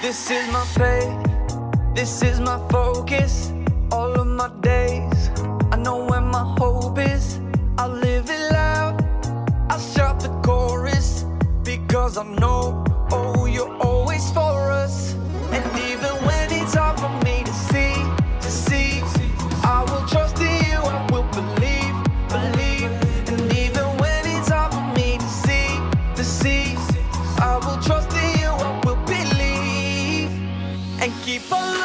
This is my faith, this is my focus. All of my days, I know where my hope is. I live it loud, I shout the chorus, because I know, oh, you're always for us. And even when it's hard for me to see, I will trust in you, I will believe. And even when it's hard for me to see, I will trust in you, I will believe. And keep on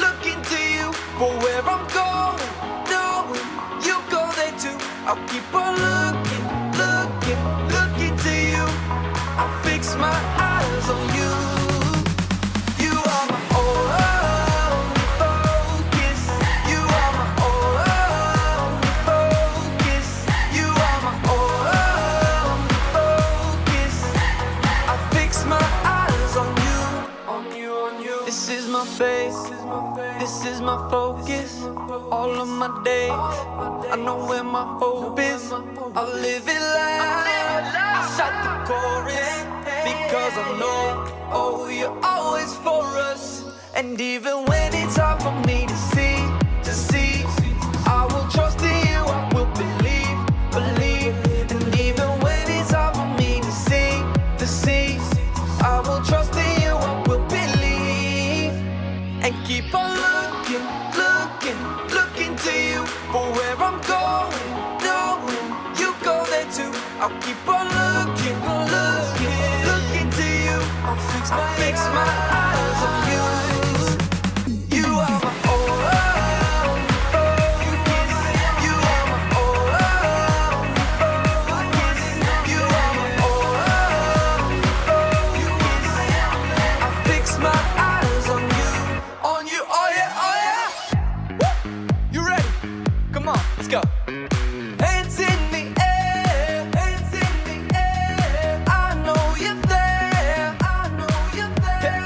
looking to you for where I'm going, knowing you go there too. I'll keep on looking to you. I'll fix my eyes on you. You are my only focus. You are my only focus. You are my only focus. I fix my eyes on you. This is my faith, this is my focus. All of my days, I know where my hope is. I live it loud, I shout the chorus, because I know, oh, you're always for us. And even when it's hard for me to see, I will trust in you, I will believe. And even when it's hard for me to see, I will trust in you, I will believe. And keep on looking to you for where I'm going, knowing you go there too. I'll keep on looking to you. I'll fix my eyes on you. You are my only focus. You are my only focus. You are my only focus. I fix my eyes on you, oh yeah. Woo! You ready? Come on, let's go. Hands in the air, hands in the air. I know you're there, I know you're there.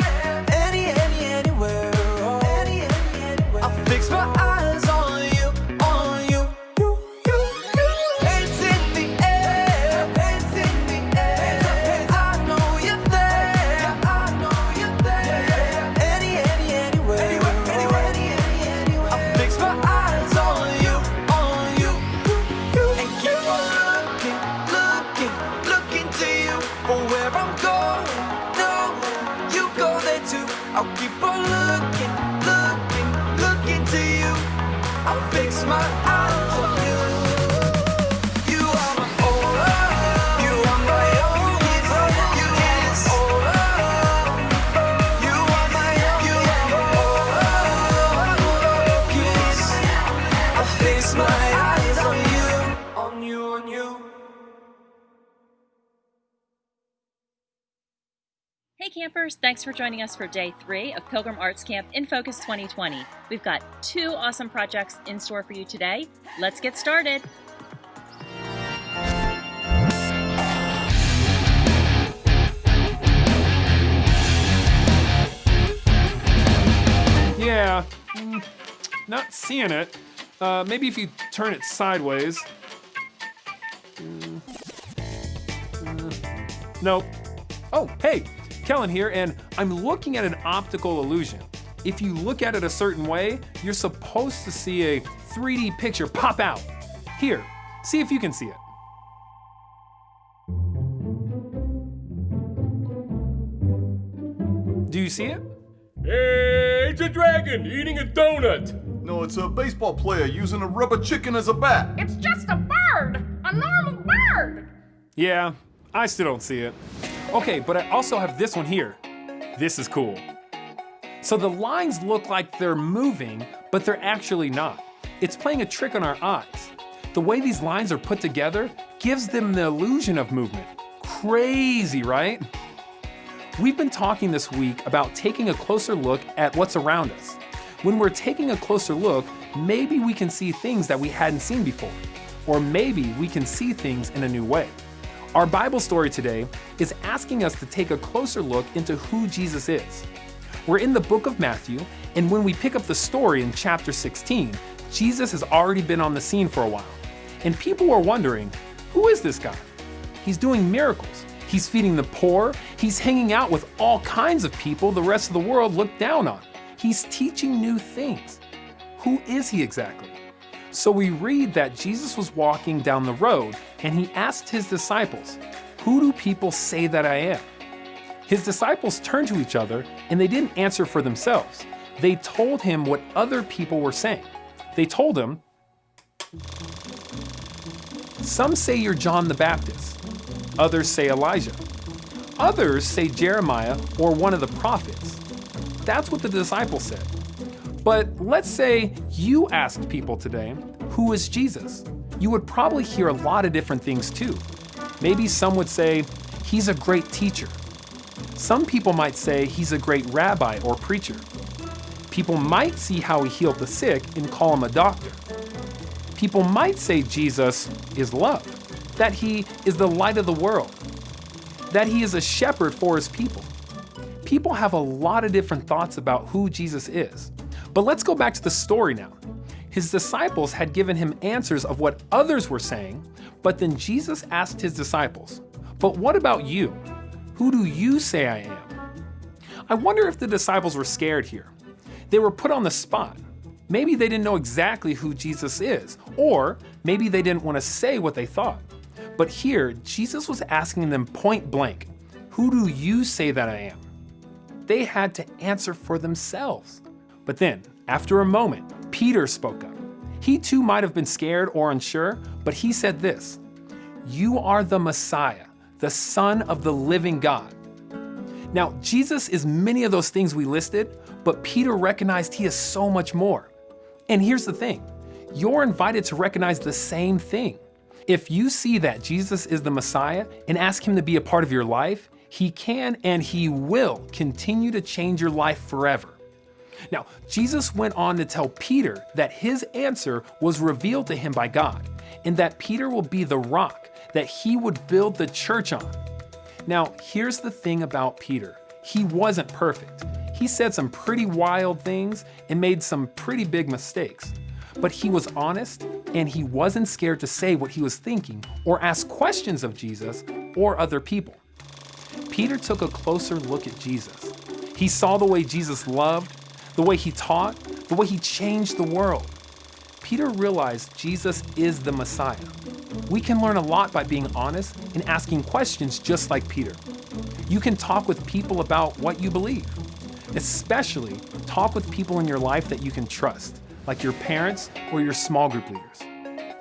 Anywhere, oh. Anywhere. I fix my eyes on you. Hands in the air, hands in the air. I know you're there, I know you're there. Anywhere, I fix my eyes on you. And keep on looking to you for where I'm going, knowing you go there too. I'll keep on looking to you. I'll fix my eyes on you. You are my only, you are my only focus. You are my only focus. I'll fix my eyes on you. Hey campers, thanks for joining us for day 3 of Pilgrim Arts Camp in Focus 2020. We've got 2 awesome projects in store for you today. Let's get started. Yeah, not seeing it. Maybe if you turn it sideways. Nope. Oh, hey, Kellen here, and I'm looking at an optical illusion. If you look at it a certain way, you're supposed to see a 3D picture pop out. Here, see if you can see it. Do you see it? Hey, it's a dragon eating a donut. No, it's a baseball player using a rubber chicken as a bat. It's just a bird! A normal bird! Yeah, I still don't see it. Okay, but I also have this one here. This is cool. So the lines look like they're moving, but they're actually not. It's playing a trick on our eyes. The way these lines are put together gives them the illusion of movement. Crazy, right? We've been talking this week about taking a closer look at what's around us. When we're taking a closer look, maybe we can see things that we hadn't seen before, or maybe we can see things in a new way. Our Bible story today is asking us to take a closer look into who Jesus is. We're in the book of Matthew, and when we pick up the story in chapter 16, Jesus has already been on the scene for a while. And people were wondering, who is this guy? He's doing miracles. He's feeding the poor. He's hanging out with all kinds of people the rest of the world look down on. He's teaching new things. Who is he exactly? So we read that Jesus was walking down the road and he asked his disciples, "Who do people say that I am?" His disciples turned to each other and they didn't answer for themselves. They told him what other people were saying. They told him, "Some say you're John the Baptist. Others say Elijah. Others say Jeremiah or one of the prophets." That's what the disciples said. But let's say you asked people today, who is Jesus? You would probably hear a lot of different things too. Maybe some would say, he's a great teacher. Some people might say he's a great rabbi or preacher. People might see how he healed the sick and call him a doctor. People might say Jesus is love, that he is the light of the world, that he is a shepherd for his people. People have a lot of different thoughts about who Jesus is. But let's go back to the story now. His disciples had given him answers of what others were saying, but then Jesus asked his disciples, "But what about you? Who do you say I am?" I wonder if the disciples were scared here. They were put on the spot. Maybe they didn't know exactly who Jesus is, or maybe they didn't want to say what they thought. But here, Jesus was asking them point blank, "Who do you say that I am?" They had to answer for themselves. But then, after a moment, Peter spoke up. He too might have been scared or unsure, but he said this, "You are the Messiah, the Son of the living God." Now, Jesus is many of those things we listed, but Peter recognized he is so much more. And here's the thing, you're invited to recognize the same thing. If you see that Jesus is the Messiah and ask him to be a part of your life, he can and he will continue to change your life forever. Now, Jesus went on to tell Peter that his answer was revealed to him by God, and that Peter will be the rock that he would build the church on. Now, here's the thing about Peter. He wasn't perfect. He said some pretty wild things and made some pretty big mistakes. But he was honest, and he wasn't scared to say what he was thinking or ask questions of Jesus or other people. Peter took a closer look at Jesus. He saw the way Jesus loved, the way he taught, the way he changed the world. Peter realized Jesus is the Messiah. We can learn a lot by being honest and asking questions just like Peter. You can talk with people about what you believe. Especially talk with people in your life that you can trust, like your parents or your small group leaders.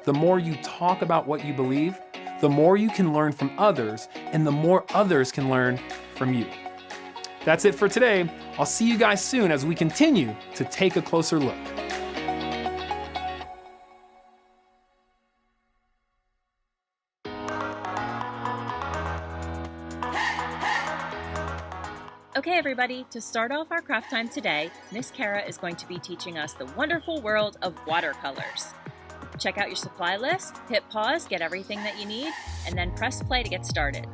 The more you talk about what you believe, the more you can learn from others, and the more others can learn from you. That's it for today. I'll see you guys soon as we continue to take a closer look. Okay, everybody, to start off our craft time today, Miss Kara is going to be teaching us the wonderful world of watercolors. Check out your supply list, hit pause, get everything that you need, and then press play to get started.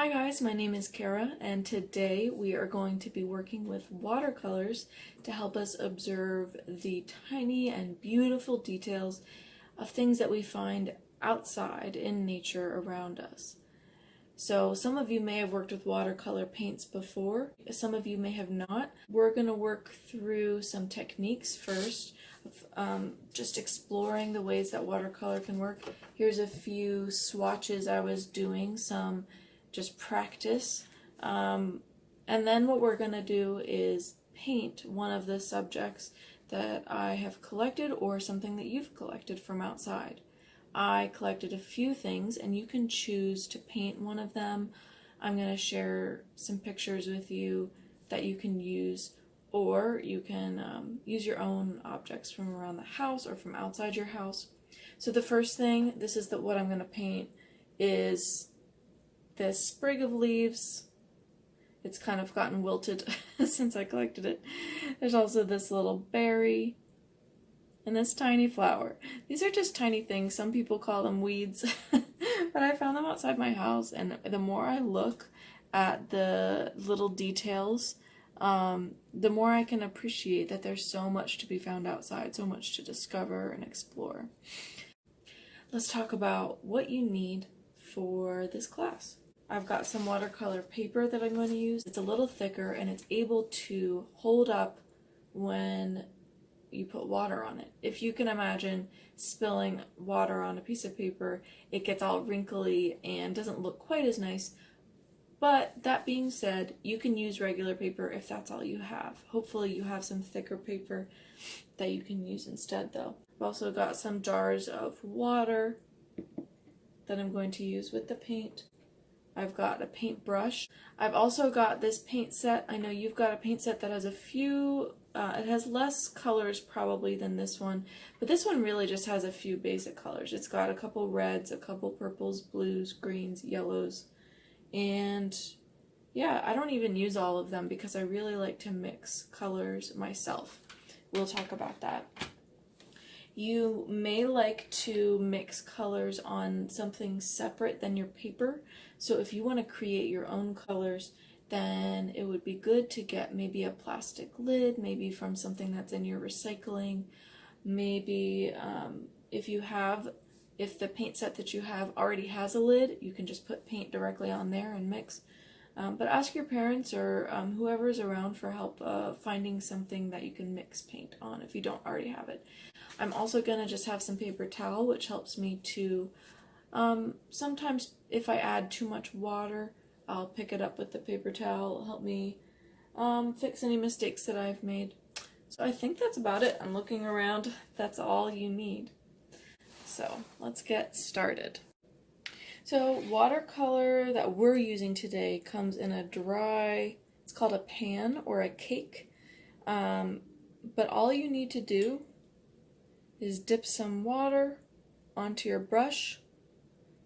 Hi guys, my name is Kara, and today we are going to be working with watercolors to help us observe the tiny and beautiful details of things that we find outside in nature around us. So some of you may have worked with watercolor paints before, some of you may have not. We're going to work through some techniques first, just exploring the ways that watercolor can work. Here's a few swatches I was doing, some just practice. And then what we're going to do is paint one of the subjects that I have collected or something that you've collected from outside. I collected a few things and you can choose to paint one of them. I'm going to share some pictures with you that you can use, or you can use your own objects from around the house or from outside your house. So the first thing, this is what I'm going to paint, is this sprig of leaves. It's kind of gotten wilted since I collected it. There's also this little berry and this tiny flower. These are just tiny things. Some people call them weeds, but I found them outside my house, and the more I look at the little details, the more I can appreciate that there's so much to be found outside, so much to discover and explore. Let's talk about what you need for this class. I've got some watercolor paper that I'm going to use. It's a little thicker and it's able to hold up when you put water on it. If you can imagine spilling water on a piece of paper, it gets all wrinkly and doesn't look quite as nice. But that being said, you can use regular paper if that's all you have. Hopefully you have some thicker paper that you can use instead though. I've also got some jars of water that I'm going to use with the paint. I've got a paintbrush. I've also got this paint set. I know you've got a paint set that has a few, it has less colors probably than this one, but this one really just has a few basic colors. It's got a couple reds, a couple purples, blues, greens, yellows, and yeah, I don't even use all of them because I really like to mix colors myself. We'll talk about that. You may like to mix colors on something separate than your paper. So if you want to create your own colors, then it would be good to get maybe a plastic lid, maybe from something that's in your recycling. Maybe if the paint set that you have already has a lid, you can just put paint directly on there and mix. But ask your parents or whoever's around for help finding something that you can mix paint on if you don't already have it. I'm also going to just have some paper towel, which helps me to, sometimes if I add too much water, I'll pick it up with the paper towel. It'll help me fix any mistakes that I've made. So I think that's about it. I'm looking around. That's all you need. So let's get started. So watercolor that we're using today comes in a dry, it's called a pan or a cake. But all you need to do is dip some water onto your brush,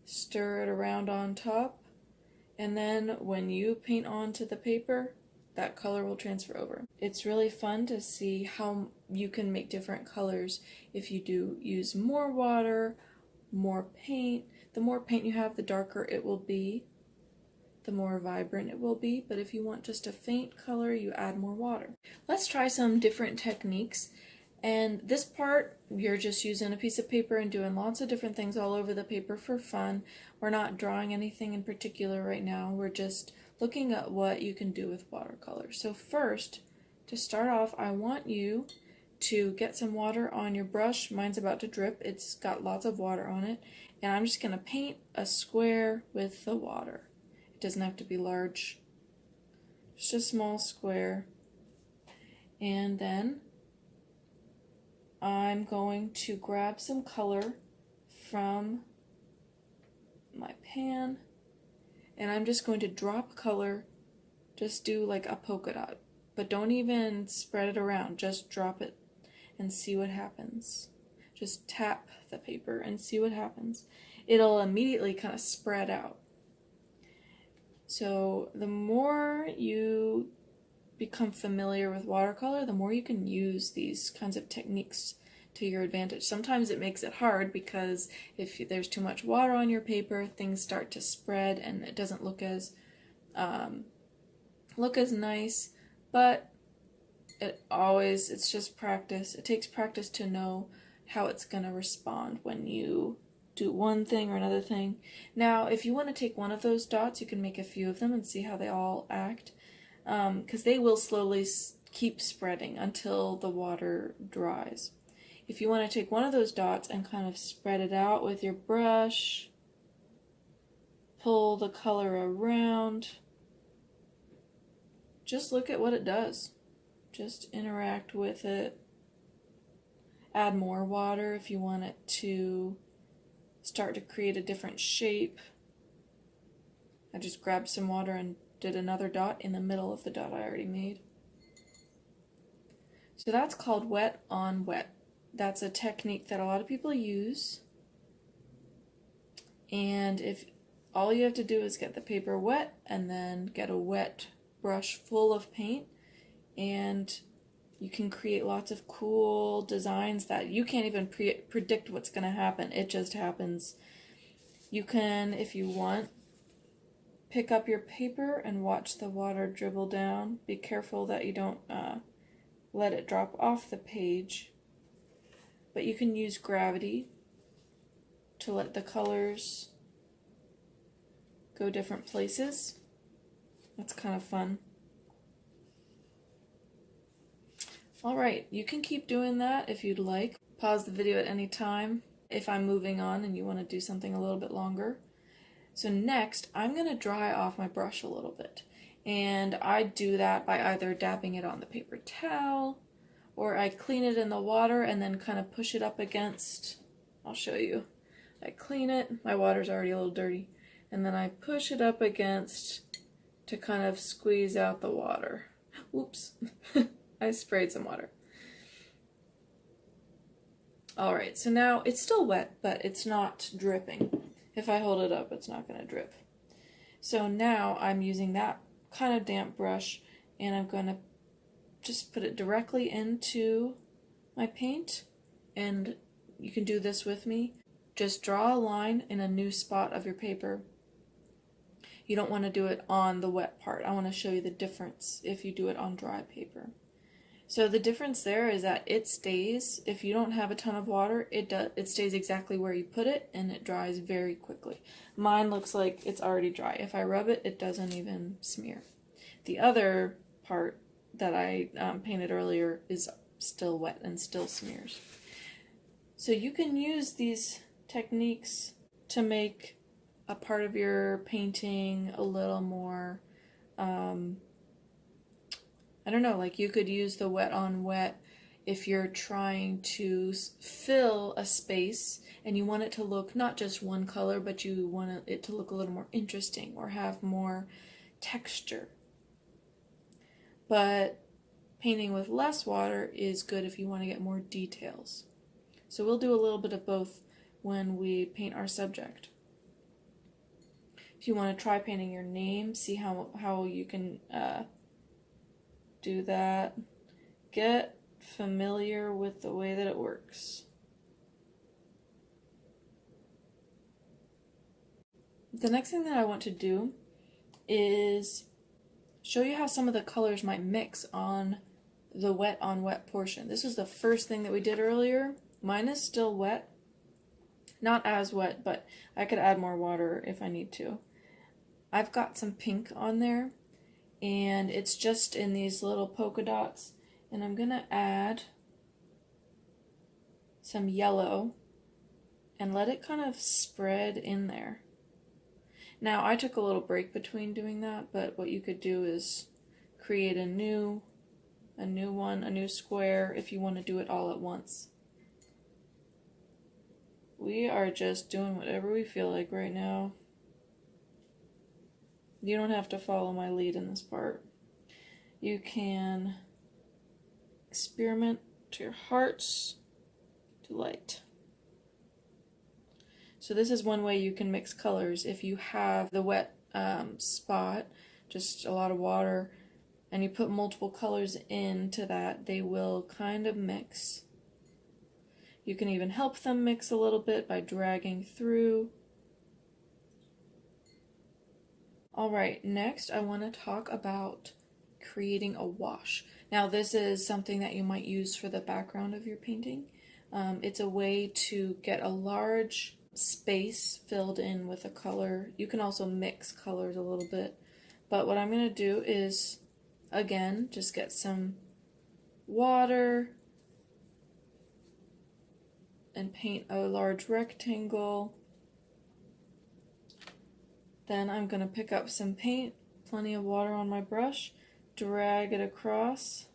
stir it around on top, and then when you paint onto the paper, that color will transfer over. It's really fun to see how you can make different colors if you do use more water, more paint. The more paint you have, the darker it will be, the more vibrant it will be. But if you want just a faint color, you add more water. Let's try some different techniques. And this part, you're just using a piece of paper and doing lots of different things all over the paper for fun. We're not drawing anything in particular right now. We're just looking at what you can do with watercolor. So first, to start off, I want you to get some water on your brush. Mine's about to drip. It's got lots of water on it. And I'm just going to paint a square with the water. It doesn't have to be large. Just a small square. And then I'm going to grab some color from my pan, and I'm just going to drop color, just do like a polka dot, but don't even spread it around, just drop it and see what happens. Just tap the paper and see what happens. It'll immediately kind of spread out. So the more you become familiar with watercolor, the more you can use these kinds of techniques to your advantage. Sometimes it makes it hard because if there's too much water on your paper, things start to spread and it doesn't look as look as nice, but it's just practice. It takes practice to know how it's going to respond when you do one thing or another thing. Now, if you want to take one of those dots, you can make a few of them and see how they all act, because they will slowly keep spreading until the water dries. If you want to take one of those dots and kind of spread it out with your brush, pull the color around, just look at what it does. Just interact with it. Add more water if you want it to start to create a different shape. I just grabbed some water and did another dot in the middle of the dot I already made. So that's called wet on wet. That's a technique that a lot of people use. And if all you have to do is get the paper wet and then get a wet brush full of paint, and you can create lots of cool designs that you can't even predict what's going to happen. It just happens. You can, if you want, pick up your paper and watch the water dribble down. Be careful that you don't let it drop off the page. But you can use gravity to let the colors go different places. That's kind of fun. Alright, you can keep doing that if you'd like. Pause the video at any time if I'm moving on and you want to do something a little bit longer. So next, I'm going to dry off my brush a little bit. And I do that by either dabbing it on the paper towel, or I clean it in the water and then kind of push it up against, I'll show you. I clean it, my water's already a little dirty, and then I push it up against to kind of squeeze out the water. Oops. I sprayed some water. Alright, so now it's still wet, but it's not dripping. If I hold it up, it's not going to drip. So now I'm using that kind of damp brush, and I'm going to just put it directly into my paint, and you can do this with me. Just draw a line in a new spot of your paper. You don't want to do it on the wet part. I want to show you the difference if you do it on dry paper. So the difference there is that it stays, if you don't have a ton of water, it stays exactly where you put it, and it dries very quickly. Mine looks like it's already dry. If I rub it, it doesn't even smear. The other part that I painted earlier is still wet and still smears. So you can use these techniques to make a part of your painting a little more, I don't know, like you could use the wet on wet if you're trying to fill a space and you want it to look not just one color, but you want it to look a little more interesting or have more texture. But painting with less water is good if you want to get more details. So we'll do a little bit of both when we paint our subject. If you want to try painting your name, see how you can do that. Get familiar with the way that it works. The next thing that I want to do is show you how some of the colors might mix on the wet on wet portion. This is the first thing that we did earlier. Mine is still wet. Not as wet, but I could add more water if I need to. I've got some pink on there, and it's just in these little polka dots, and I'm gonna add some yellow and let it kind of spread in there. Now I took a little break between doing that, but what you could do is create a new square if you want to do it all at once. We are just doing whatever we feel like right now. You don't have to follow my lead in this part. You can experiment to your heart's delight. So this is one way you can mix colors. If you have the wet spot, just a lot of water, and you put multiple colors into that, they will kind of mix. You can even help them mix a little bit by dragging through. All right, next I want to talk about creating a wash. Now this is something that you might use for the background of your painting. It's a way to get a large space filled in with a color. You can also mix colors a little bit, but what I'm going to do is, again, just get some water and paint a large rectangle. Then I'm going to pick up some paint, plenty of water on my brush, drag it across,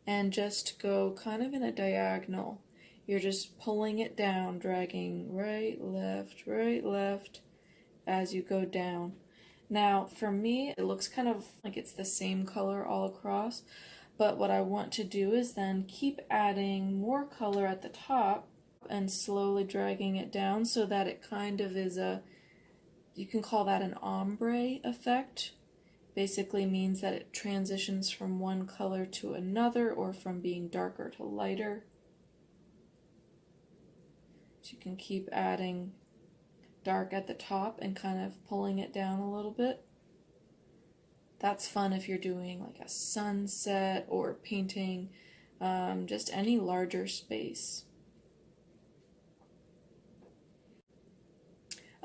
and just go kind of in a diagonal. You're just pulling it down, dragging right, left as you go down. Now, for me, it looks kind of like it's the same color all across, but what I want to do is then keep adding more color at the top and slowly dragging it down so that it kind of is you can call that an ombre effect. Basically means that it transitions from one color to another or from being darker to lighter. So you can keep adding dark at the top and kind of pulling it down a little bit. That's fun if you're doing like a sunset or painting just any larger space.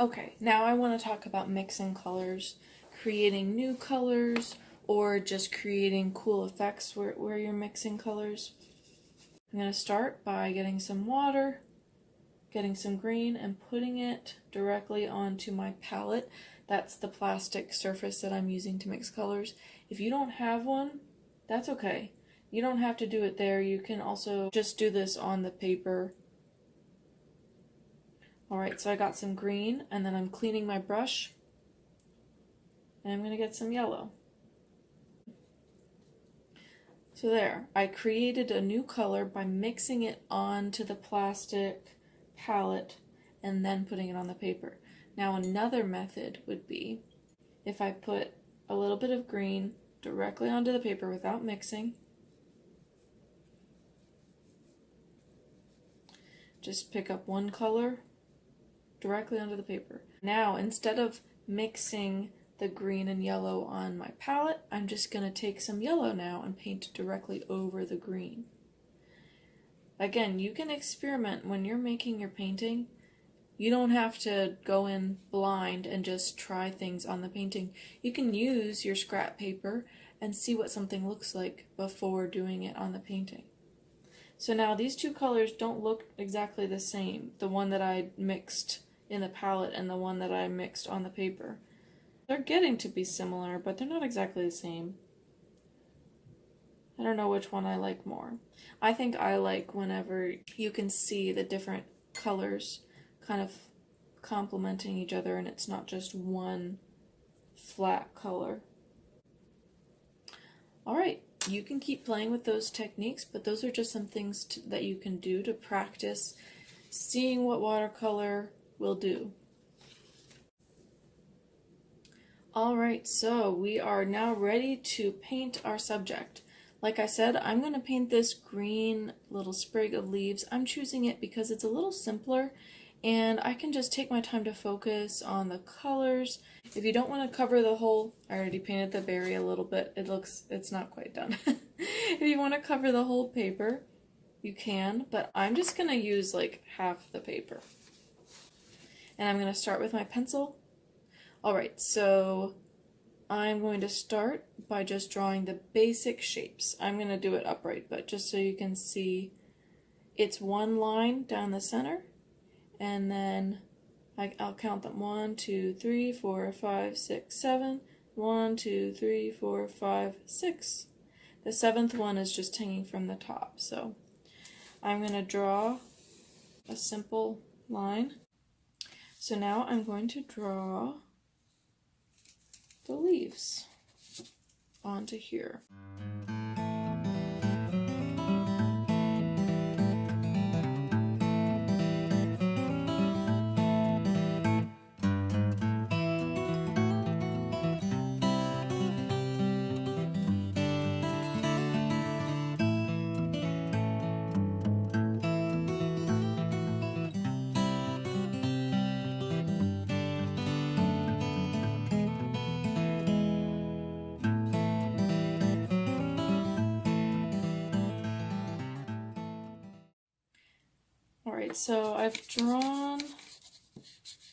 Okay, now I want to talk about mixing colors, creating new colors, or just creating cool effects where you're mixing colors. I'm going to start by getting some water, getting some green, and putting it directly onto my palette. That's the plastic surface that I'm using to mix colors. If you don't have one, that's okay. You don't have to do it there. You can also just do this on the paper. Alright, so I got some green, and then I'm cleaning my brush, and I'm going to get some yellow. So there, I created a new color by mixing it onto the plastic palette and then putting it on the paper. Now another method would be if I put a little bit of green directly onto the paper without mixing. Just pick up one color directly onto the paper. Now, instead of mixing the green and yellow on my palette, I'm just going to take some yellow now and paint directly over the green. Again, you can experiment when you're making your painting. You don't have to go in blind and just try things on the painting. You can use your scrap paper and see what something looks like before doing it on the painting. So now these two colors don't look exactly the same, the one that I mixed in the palette and the one that I mixed on the paper. They're getting to be similar, but they're not exactly the same. I don't know which one I like more. I think I like whenever you can see the different colors kind of complementing each other and it's not just one flat color. Alright, you can keep playing with those techniques, but those are just some things that you can do to practice seeing what watercolor will do. Alright, so we are now ready to paint our subject. Like I said, I'm going to paint this green little sprig of leaves. I'm choosing it because it's a little simpler and I can just take my time to focus on the colors. If you don't want to cover the whole, I already painted the berry a little bit. It's not quite done. If you want to cover the whole paper, you can, but I'm just going to use like half the paper. And I'm going to start with my pencil. Alright, so I'm going to start by just drawing the basic shapes. I'm going to do it upright, but just so you can see, it's one line down the center, and then I'll count them 1, 2, 3, 4, 5, 6, 7. 1, 2, 3, 4, 5, 6. The seventh one is just hanging from the top, so I'm going to draw a simple line. So now I'm going to draw the leaves onto here. Alright, so I've drawn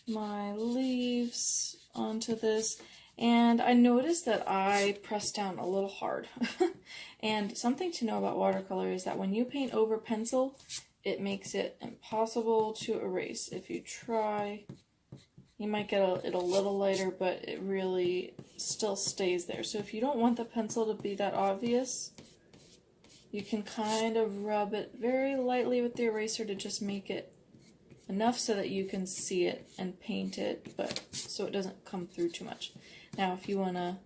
my leaves onto this, and I noticed that I pressed down a little hard. And something to know about watercolor is that when you paint over pencil, it makes it impossible to erase. If you try, you might get it a little lighter, but it really still stays there. So if you don't want the pencil to be that obvious, you can kind of rub it very lightly with the eraser to just make it enough so that you can see it and paint it, but so it doesn't come through too much. Now, if you want to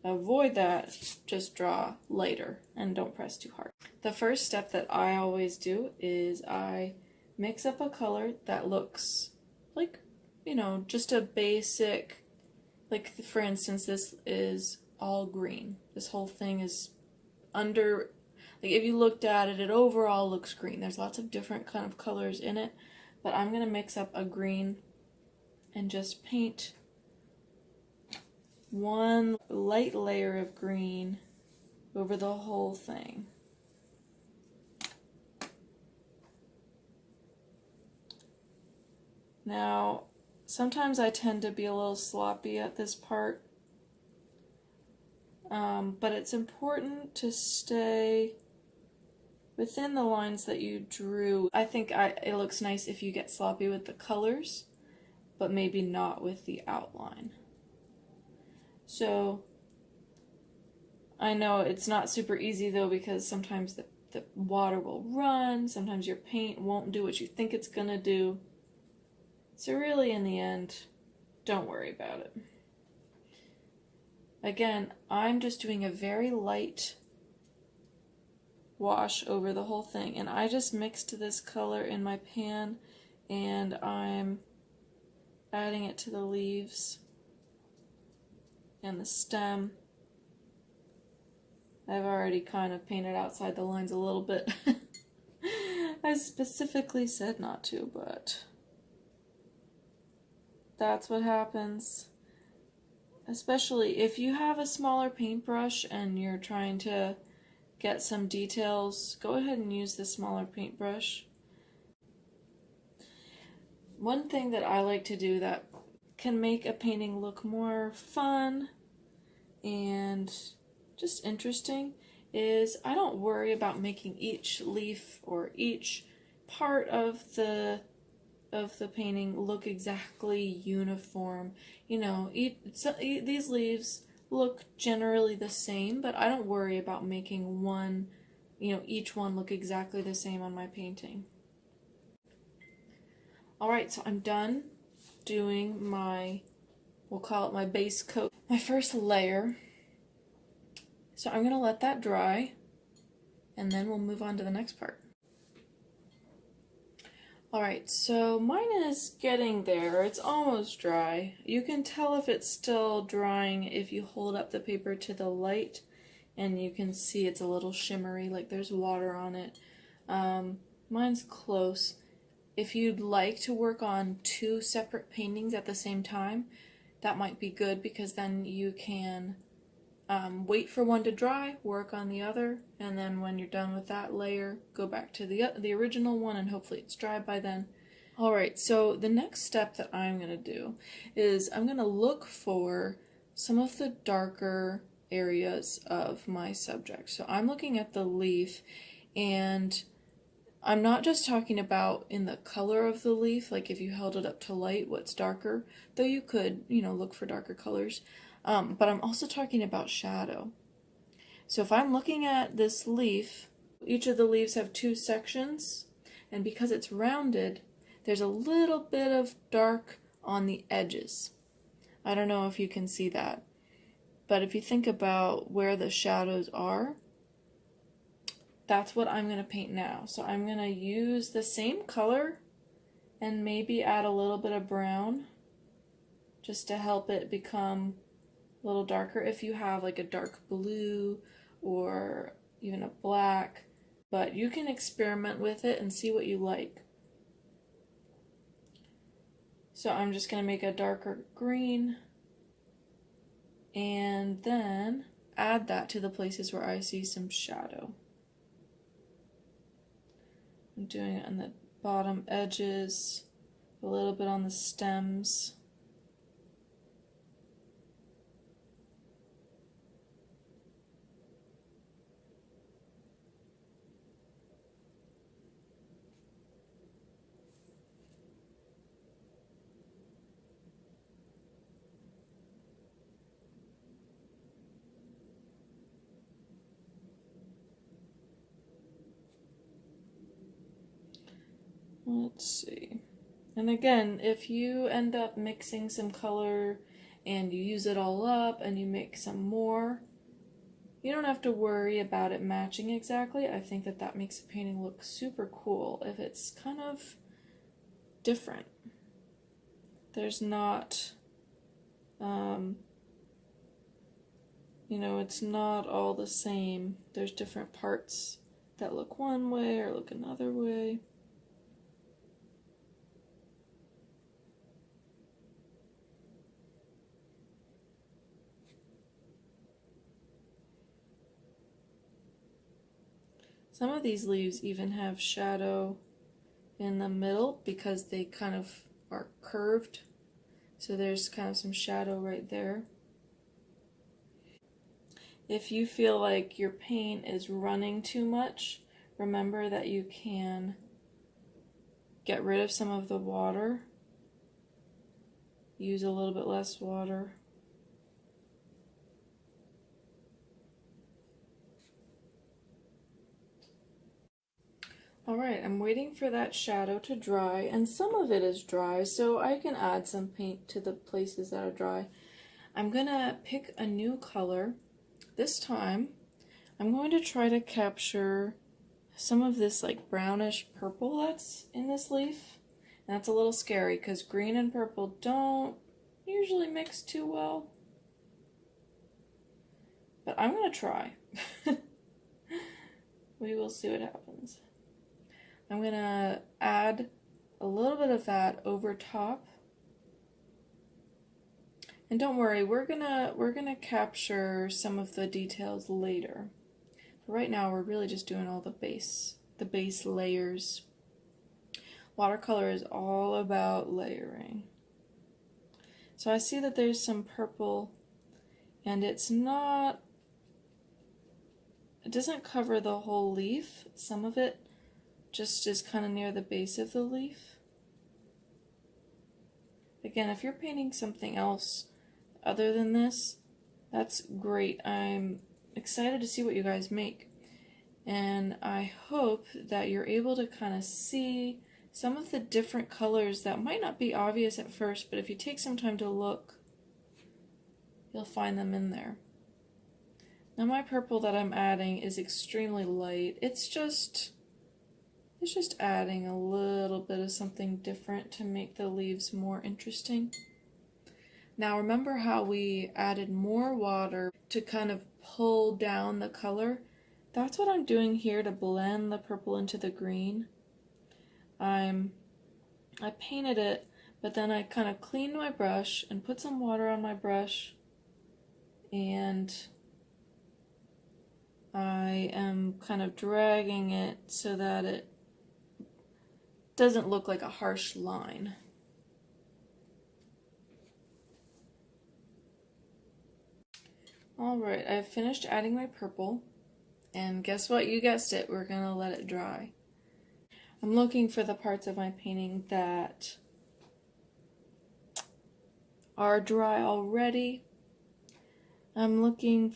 avoid that, just draw lighter and don't press too hard. The first step that I always do is I mix up a color that looks like, you know, just a basic, like for instance, this is all green. This whole thing is under, like if you looked at it, it overall looks green. There's lots of different kind of colors in it, but I'm going to mix up a green and just paint one light layer of green over the whole thing. Now, sometimes I tend to be a little sloppy at this part, but it's important to stay within the lines that you drew. I think it looks nice if you get sloppy with the colors, but maybe not with the outline. So, I know it's not super easy though, because sometimes the water will run, sometimes your paint won't do what you think it's gonna do. So really, in the end, don't worry about it. Again, I'm just doing a very light wash over the whole thing, and I just mixed this color in my pan, and I'm adding it to the leaves and the stem. I've already kind of painted outside the lines a little bit. I specifically said not to, but that's what happens. Especially if you have a smaller paintbrush and you're trying to get some details, go ahead and use the smaller paintbrush. One thing that I like to do that can make a painting look more fun and just interesting is I don't worry about making each leaf or each part of the painting look exactly uniform. You know, these leaves look generally the same, but I don't worry about making one, you know, each one look exactly the same on my painting. Alright, so I'm done doing my, we'll call it my base coat, my first layer. So I'm going to let that dry, and then we'll move on to the next part. Alright, so mine is getting there. It's almost dry. You can tell if it's still drying if you hold up the paper to the light, and you can see it's a little shimmery, like there's water on it. Mine's close. If you'd like to work on two separate paintings at the same time, that might be good, because then you can wait for one to dry, work on the other, and then when you're done with that layer, go back to the original one, and hopefully it's dry by then. Alright, so the next step that I'm going to do is I'm going to look for some of the darker areas of my subject. So I'm looking at the leaf, and I'm not just talking about in the color of the leaf, like if you held it up to light, what's darker, though you could, you know, look for darker colors. But I'm also talking about shadow. So if I'm looking at this leaf, each of the leaves have two sections, and because it's rounded, there's a little bit of dark on the edges. I don't know if you can see that, but if you think about where the shadows are, that's what I'm going to paint now. So I'm going to use the same color and maybe add a little bit of brown just to help it become a little darker. If you have like a dark blue or even a black, but you can experiment with it and see what you like. So I'm just going to make a darker green and then add that to the places where I see some shadow. I'm doing it on the bottom edges, a little bit on the stems. Let's see. And again, if you end up mixing some color and you use it all up and you make some more, you don't have to worry about it matching exactly. I think that that makes a painting look super cool if it's kind of different. There's not, you know, it's not all the same. There's different parts that look one way or look another way. Some of these leaves even have shadow in the middle because they kind of are curved. So there's kind of some shadow right there. If you feel like your paint is running too much, remember that you can get rid of some of the water. Use a little bit less water. Alright, I'm waiting for that shadow to dry, and some of it is dry, so I can add some paint to the places that are dry. I'm gonna pick a new color. This time, I'm going to try to capture some of this like brownish purple that's in this leaf. And that's a little scary because green and purple don't usually mix too well. But I'm gonna try. We will see what happens. I'm gonna add a little bit of that over top. And don't worry, we're gonna capture some of the details later. But right now we're really just doing all the base layers. Watercolor is all about layering. So I see that there's some purple, and it doesn't cover the whole leaf. Some of it just is kind of near the base of the leaf. Again, if you're painting something else other than this, that's great. I'm excited to see what you guys make. And I hope that you're able to kind of see some of the different colors that might not be obvious at first, but if you take some time to look, you'll find them in there. Now my purple that I'm adding is extremely light. It's just adding a little bit of something different to make the leaves more interesting. Now remember how we added more water to kind of pull down the color? That's what I'm doing here to blend the purple into the green. I painted it, but then I kind of cleaned my brush and put some water on my brush, and I am kind of dragging it so that it doesn't look like a harsh line. Alright, I've finished adding my purple, and guess what? You guessed it, we're gonna let it dry. I'm looking for the parts of my painting that are dry already. I'm looking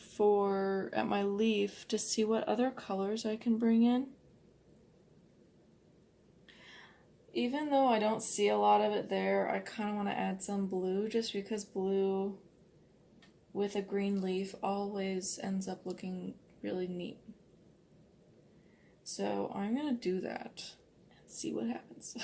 at my leaf to see what other colors I can bring in. Even though I don't see a lot of it there, I kind of want to add some blue, just because blue with a green leaf always ends up looking really neat. So I'm going to do that and see what happens.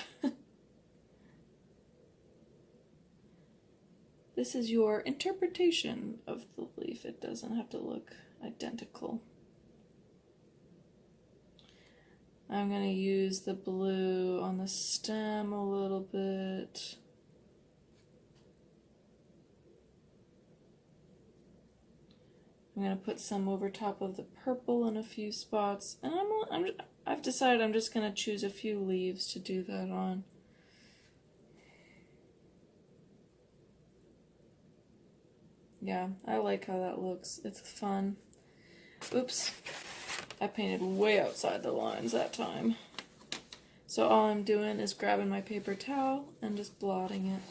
This is your interpretation of the leaf. It doesn't have to look identical. I'm going to use the blue on the stem a little bit. I'm going to put some over top of the purple in a few spots. And I've decided I'm just going to choose a few leaves to do that on. Yeah, I like how that looks. It's fun. Oops. I painted way outside the lines that time. So all I'm doing is grabbing my paper towel and just blotting it.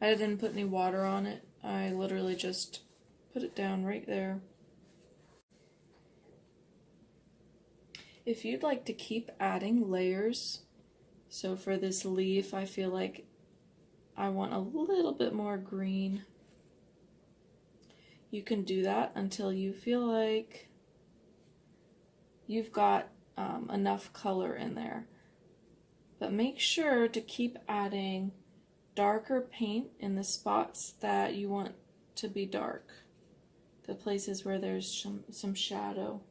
I didn't put any water on it. I literally just put it down right there. If you'd like to keep adding layers, so for this leaf I feel like I want a little bit more green. You can do that until you feel like you've got enough color in there. But make sure to keep adding darker paint in the spots that you want to be dark, the places where there's some shadow.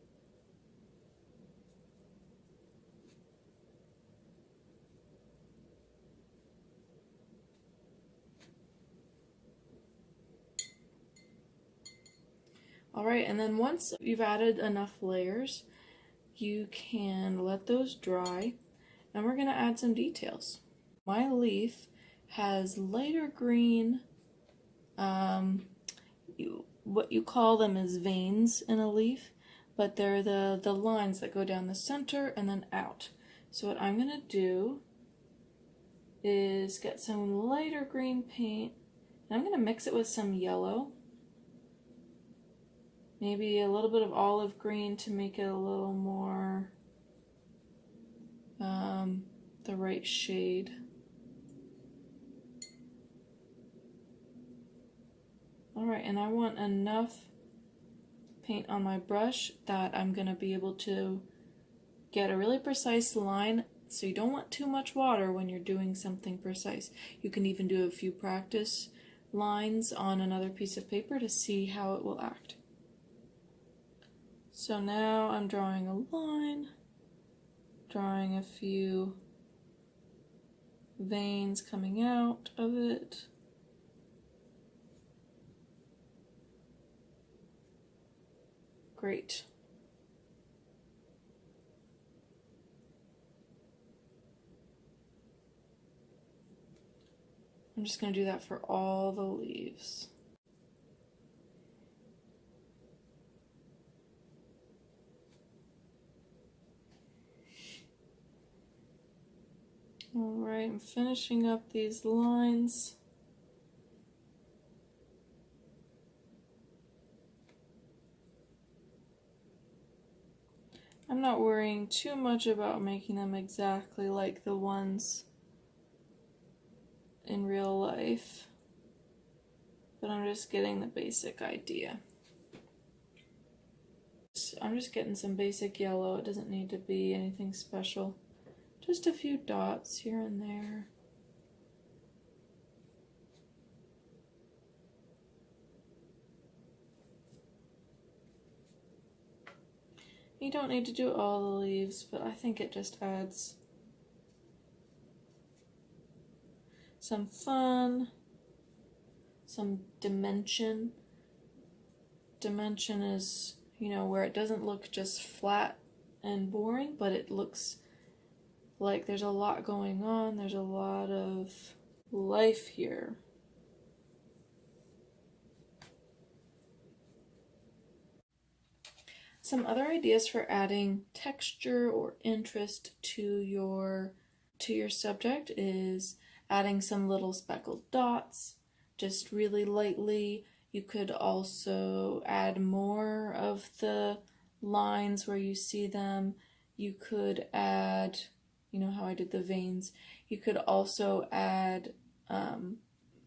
Alright, and then once you've added enough layers, you can let those dry, and we're going to add some details. My leaf has lighter green, what you call them is veins in a leaf, but they're the lines that go down the center and then out. So what I'm going to do is get some lighter green paint, and I'm going to mix it with some yellow. Maybe a little bit of olive green to make it a little more the right shade. Alright, and I want enough paint on my brush that I'm going to be able to get a really precise line, so you don't want too much water when you're doing something precise. You can even do a few practice lines on another piece of paper to see how it will act. So now I'm drawing a line, drawing a few veins coming out of it. Great. I'm just going to do that for all the leaves. Alright, I'm finishing up these lines. I'm not worrying too much about making them exactly like the ones in real life, but I'm just getting the basic idea. I'm just getting some basic yellow. It doesn't need to be anything special. Just a few dots here and there. You don't need to do all the leaves, but I think it just adds some fun, some dimension. Dimension is, where it doesn't look just flat and boring, but it looks like there's a lot going on, there's a lot of life here. Some other ideas for adding texture or interest to your subject is adding some little speckled dots, just really lightly. You could also add more of the lines where you see them. You could add, how I did the veins. You could also add,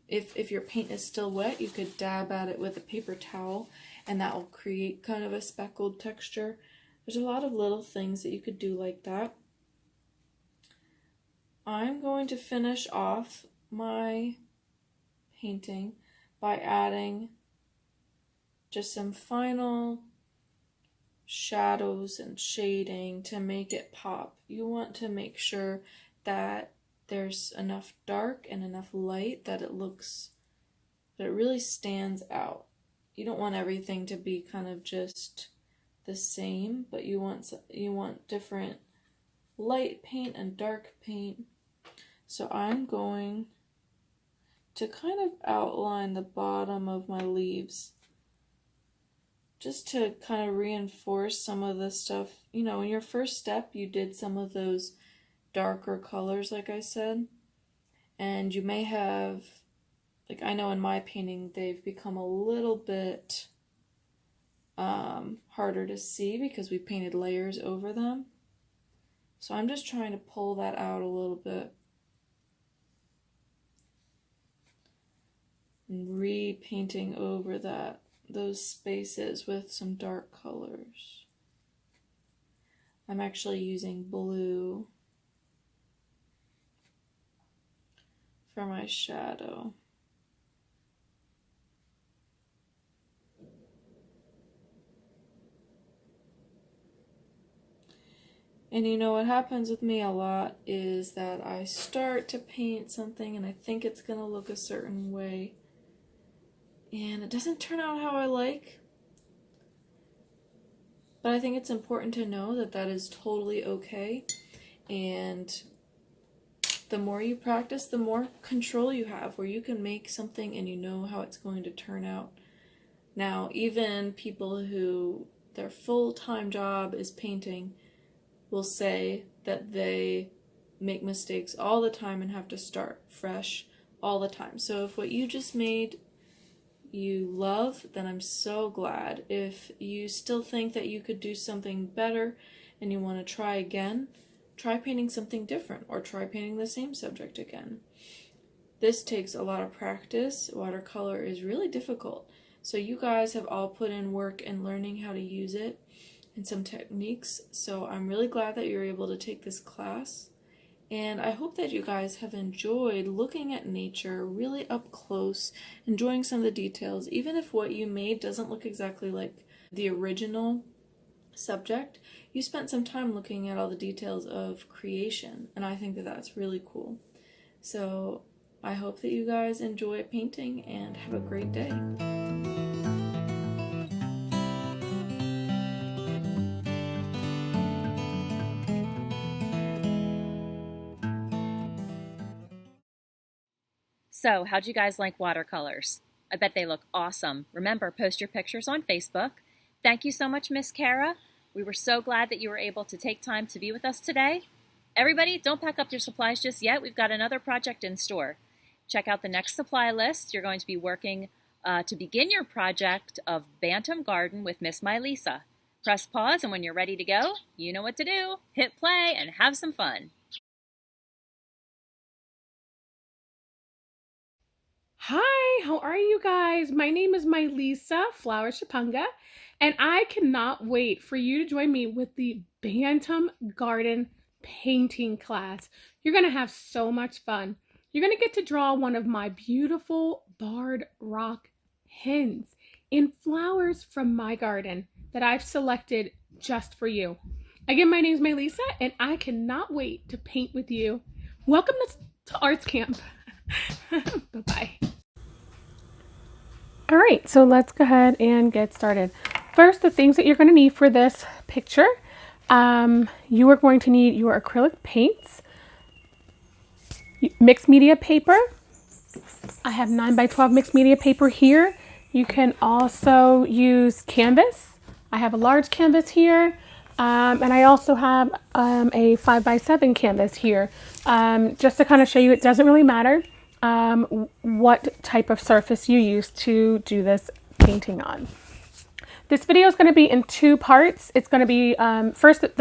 if your paint is still wet, you could dab at it with a paper towel, and that will create kind of a speckled texture. There's a lot of little things that you could do like that. I'm going to finish off my painting by adding just some final shadows and shading to make it pop. You want to make sure that there's enough dark and enough light that it really stands out. you don't want everything to be kind of just the same, but you want different light paint and dark paint. So I'm going to kind of outline the bottom of my leaves just to kind of reinforce some of the stuff. You know, in your first step, you did some of those darker colors, like I said, and you may have, like I know in my painting, they've become a little bit harder to see because we painted layers over them. So I'm just trying to pull that out a little bit and repainting over those spaces with some dark colors. I'm actually using blue for my shadow. And you know what happens with me a lot is that I start to paint something and I think it's gonna look a certain way, and it doesn't turn out how I like. But I think it's important to know that that is totally okay, and the more you practice, the more control you have, where you can make something and you know how it's going to turn out. Now, even people who their full-time job is painting will say that they make mistakes all the time and have to start fresh all the time. So if what you just made you love, then I'm so glad. If you still think that you could do something better and you want to try again, try painting something different or try painting the same subject again. This takes a lot of practice. Watercolor is really difficult. So you guys have all put in work in learning how to use it and some techniques. So I'm really glad that you're able to take this class. And I hope that you guys have enjoyed looking at nature really up close, enjoying some of the details, even if what you made doesn't look exactly like the original subject. You spent some time looking at all the details of creation, and I think that that's really cool. So I hope that you guys enjoy painting and have a great day. So, how'd you guys like watercolors? I bet they look awesome. Remember, post your pictures on Facebook. Thank you so much, Miss Kara. We were so glad that you were able to take time to be with us today. Everybody, don't pack up your supplies just yet. We've got another project in store. Check out the next supply list. You're going to be working to begin your project of Bantam Garden with Miss Mylisa. Press pause, and when you're ready to go, you know what to do. Hit play and have some fun. Hi, how are you guys? My name is Mylisa Flower Shapunga, and I cannot wait for you to join me with the Bantam Garden painting class. You're going to have so much fun. You're going to get to draw one of my beautiful barred rock hens in flowers from my garden that I've selected just for you. Again, my name is Mylisa, and I cannot wait to paint with you. Welcome to Arts Camp. Bye-bye. All right, so let's go ahead and get started. First, the things that you're going to need for this picture. You are going to need your acrylic paints, mixed media paper. I have 9x12 mixed media paper here. You can also use canvas. I have a large canvas here, and I also have a 5x7 canvas here. Just to kind of show you, it doesn't really matter what type of surface you use to do this painting on. This video is going to be in two parts. It's going to be the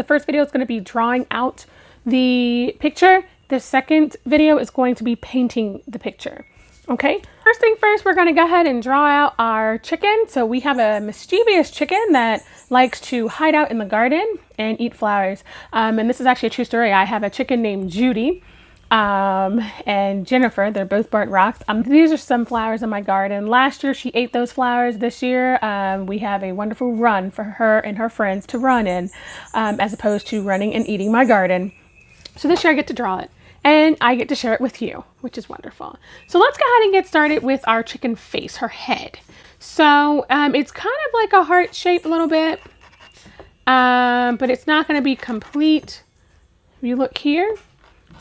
first video is going to be drawing out the picture. The second video is going to be painting the picture. Okay, first thing first, we're going to go ahead and draw out our chicken. So we have a mischievous chicken that likes to hide out in the garden and eat flowers. And this is actually a true story. I have a chicken named Judy. And Jennifer, they're both burnt rocks. These are some flowers in my garden. Last year she ate those flowers. This year we have a wonderful run for her and her friends to run in, as opposed to running and eating my garden. So this year I get to draw it and I get to share it with you, which is wonderful. So let's go ahead and get started with our chicken face, her head. So it's kind of like a heart shape a little bit, but it's not going to be complete. If you look here,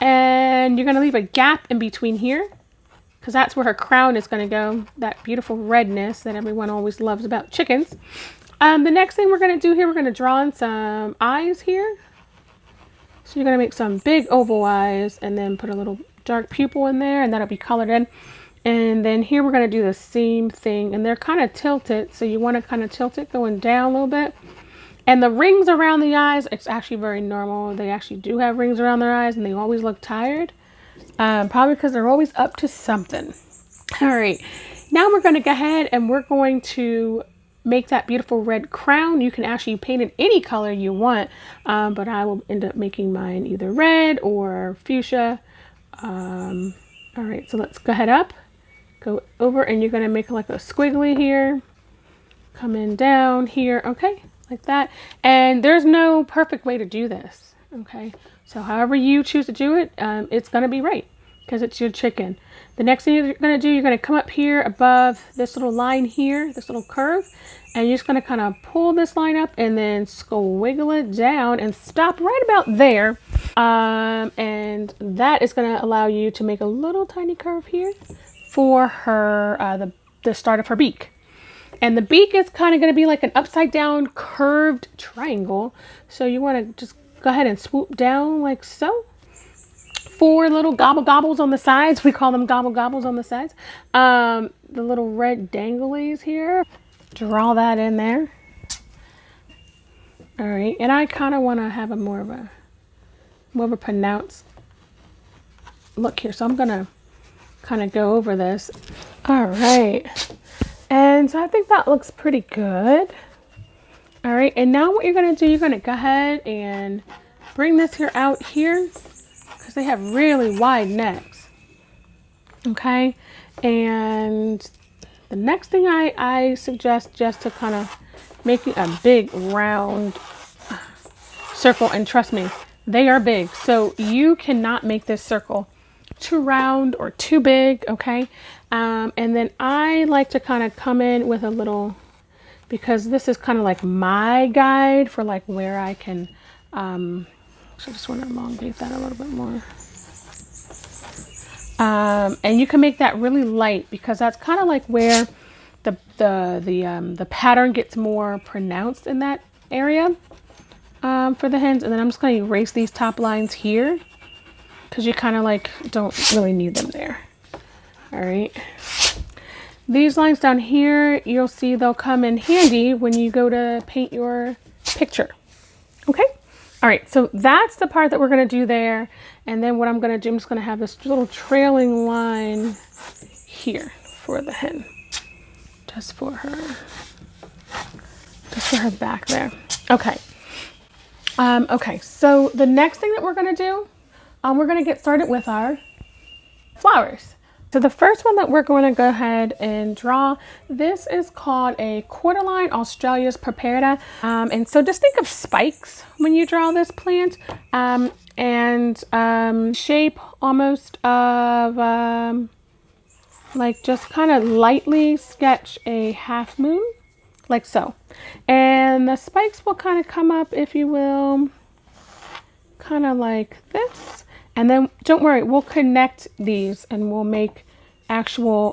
and you're going to leave a gap in between here, because that's where her crown is going to go, that beautiful redness that everyone always loves about chickens. The next thing we're going to do here, we're going to draw in some eyes here. So you're going to make some big oval eyes and then put a little dark pupil in there, and that'll be colored in. And then here we're going to do the same thing, and they're kind of tilted, so you want to kind of tilt it going down a little bit. And the rings around the eyes, it's actually very normal. They actually do have rings around their eyes, and they always look tired. Probably because they're always up to something. All right, now we're going to go ahead and we're going to make that beautiful red crown. You can actually paint it any color you want, but I will end up making mine either red or fuchsia. All right, so let's go ahead up, go over, and you're going to make like a squiggly here, come in down here, okay, like that. And there's no perfect way to do this, okay? So however you choose to do it, it's going to be right because it's your chicken. The next thing you're going to do, you're going to come up here above this little line here, this little curve, and you're just going to kind of pull this line up and then squiggle it down and stop right about there. And that is going to allow you to make a little tiny curve here for her, the start of her beak. And the beak is kind of going to be like an upside down curved triangle. So you want to just go ahead and swoop down like so. 4 little gobble gobbles on the sides. We call them gobble gobbles on the sides. The little red danglies here. Draw that in there. All right, and I kind of want to have a more of a pronounced look here. So I'm gonna kind of go over this. All right, and so I think that looks pretty good. All right, and now what you're gonna do, you're gonna go ahead and bring this here out here, because they have really wide necks. Okay, and the next thing I suggest just to kind of make a big round circle, and trust me, they are big. So you cannot make this circle too round or too big, okay? And then I like to kind of come in with a little, because this is kind of like my guide for like where I can, so I just want to elongate that a little bit more. And you can make that really light, because that's kind of like where the pattern gets more pronounced in that area for the hens. And then I'm just going to erase these top lines here, because you kind of like don't really need them there. All right. These lines down here, you'll see they'll come in handy when you go to paint your picture. Okay. All right, so that's the part that we're going to do there. And then what I'm going to do, I'm just going to have this little trailing line here for the hen. Just for her back there. Okay. Okay, so the next thing that we're going to do, we're going to get started with our flowers. So the first one that we're going to go ahead and draw, this is called a quarterline Australia's Preparata. And so just think of spikes when you draw this plant, and shape almost of like just kind of lightly sketch a half moon, like so. And the spikes will kind of come up, if you will, kind of like this. And then don't worry, we'll connect these and we'll make actual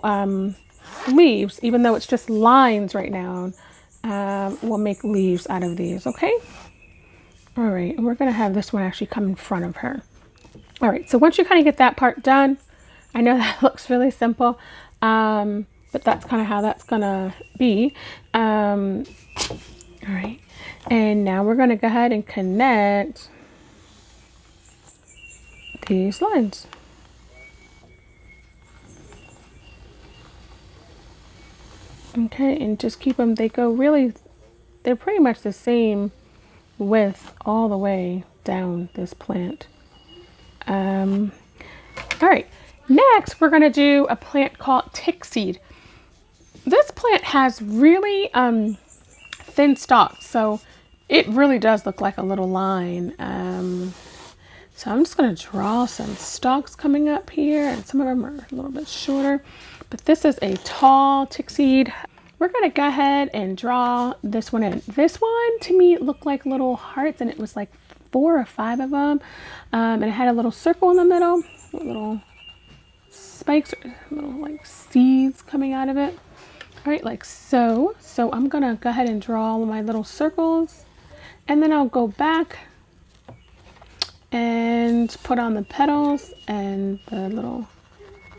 leaves, even though it's just lines right now. We'll make leaves out of these, okay? All right, and we're gonna have this one actually come in front of her. All right, so once you kind of get that part done, I know that looks really simple, but that's kind of how that's gonna be. All right, and now we're gonna go ahead and connect these lines. Okay, and just keep them, they're pretty much the same width all the way down this plant. All right, next we're going to do a plant called tick seed. This plant has really thin stalks, so it really does look like a little line. So I'm just going to draw some stalks coming up here, and some of them are a little bit shorter. But this is a tall tick seed. we're going to go ahead and draw this one in. This one to me looked like little hearts, and it was like 4 or 5 of them. And it had a little circle in the middle, little spikes, little like seeds coming out of it. All right, like so. So I'm going to go ahead and draw all of my little circles, and then I'll go back and put on the petals and the little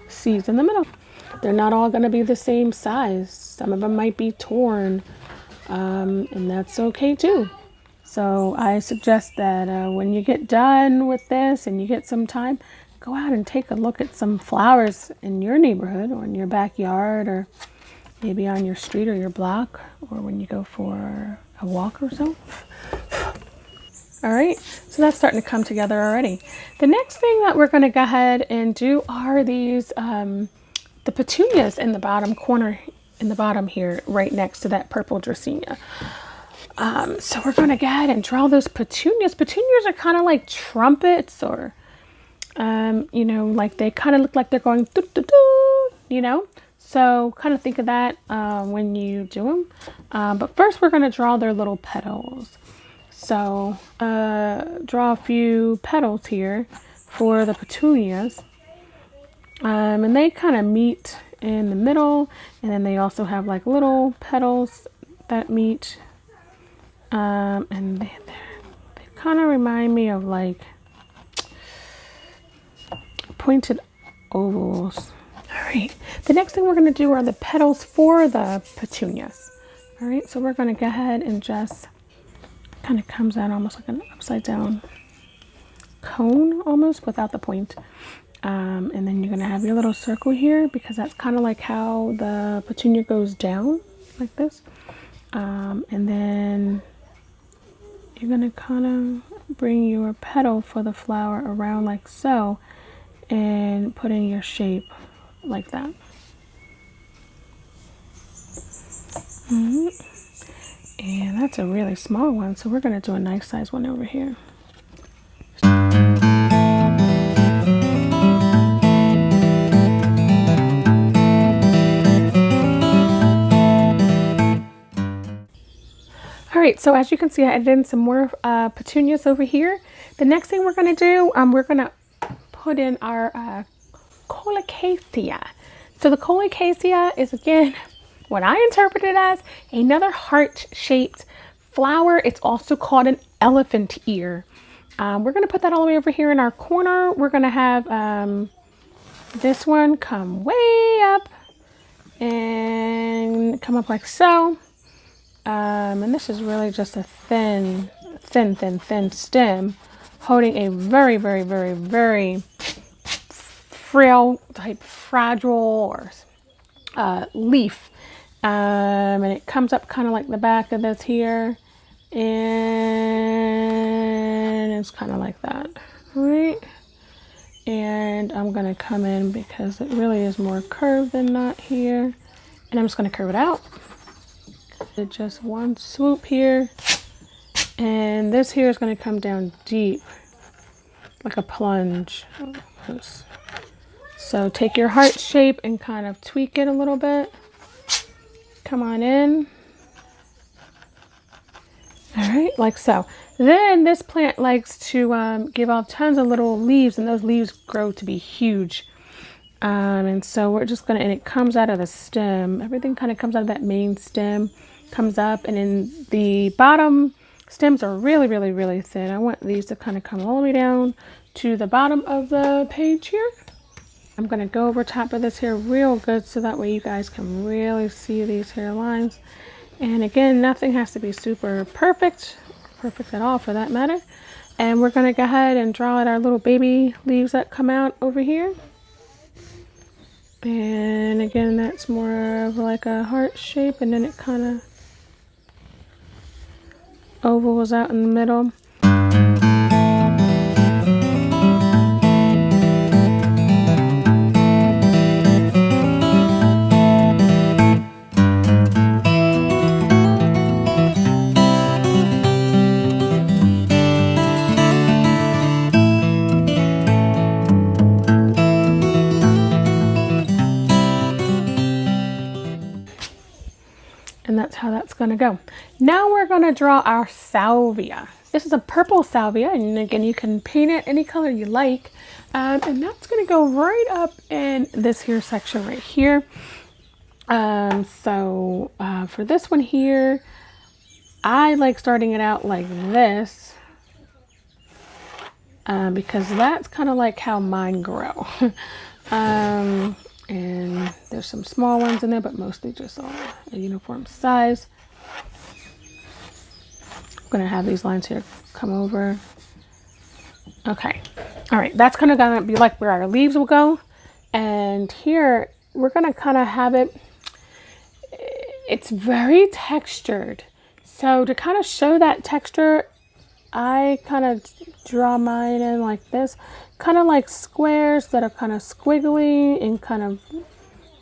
seeds in the middle. They're not all going to be the same size. Some of them might be torn, and that's okay too. So I suggest that when you get done with this and you get some time, go out and take a look at some flowers in your neighborhood or in your backyard, or maybe on your street or your block, or when you go for a walk or so. All right, so that's starting to come together already. The next thing that we're going to go ahead and do are these, the petunias in the bottom corner, in the bottom here, right next to that purple dracaena. So we're going to go ahead and draw those petunias. Petunias are kind of like trumpets, or, you know, like they kind of look like they're going, doo, doo, doo, you know. So kind of think of that when you do them. But first we're going to draw their little petals. So draw a few petals here for the petunias. And they kind of meet in the middle, and then they also have like little petals that meet. And they kind of remind me of like pointed ovals. All right, the next thing we're going to do are the petals for the petunias. All right, so we're going to go ahead and just kind of comes out almost like an upside down cone, almost without the point. And then you're going to have your little circle here, because that's kind of like how the petunia goes down like this. And then you're going to kind of bring your petal for the flower around like so, and put in your shape like that. And that's a really small one, so we're going to do a nice size one over here. All right, so as you can see, I added in some more petunias over here. The next thing we're going to do, we're going to put in our colocasia. So the colocasia is, again, what I interpret it as another heart-shaped flower. It's also called an elephant ear. We're going to put that all the way over here in our corner. We're going to have this one come way up and come up like so. And this is really just a thin stem holding a very, very, very, very frail type, fragile or leaf. And it comes up kind of like the back of this here, and it's kind of like that, right? And I'm going to come in because it really is more curved than not here, and I'm just going to curve it out. Just one swoop here, and this here is going to come down deep like a plunge. So take your heart shape and kind of tweak it a little bit. Come on in. All right, like so. Then this plant likes to give off tons of little leaves, and those leaves grow to be huge. And so we're just gonna, and it comes out of the stem. Everything kind of comes out of that main stem, comes up, and in the bottom stems are really, really, really thin. I want these to kind of come all the way down to the bottom of the page here. I'm going to go over top of this here real good, so that way you guys can really see these hairlines. And again, nothing has to be super perfect at all for that matter. And we're going to go ahead and draw out our little baby leaves that come out over here. And again, that's more of like a heart shape, and then it kind of ovals out in the middle. gonna go. Now we're gonna draw our salvia. This is a purple salvia, and again, you can paint it any color you like. And that's gonna go right up in this here section right here. For this one here, I like starting it out like this, because that's kind of like how mine grow. And there's some small ones in there, but mostly just all a uniform size. I'm gonna have these lines here come over. Okay, all right, that's kind of gonna be like where our leaves will go. And here we're gonna kind of have it, it's very textured. So to kind of show that texture, I kind of draw mine in like this, kind of like squares that are kind of squiggly and kind of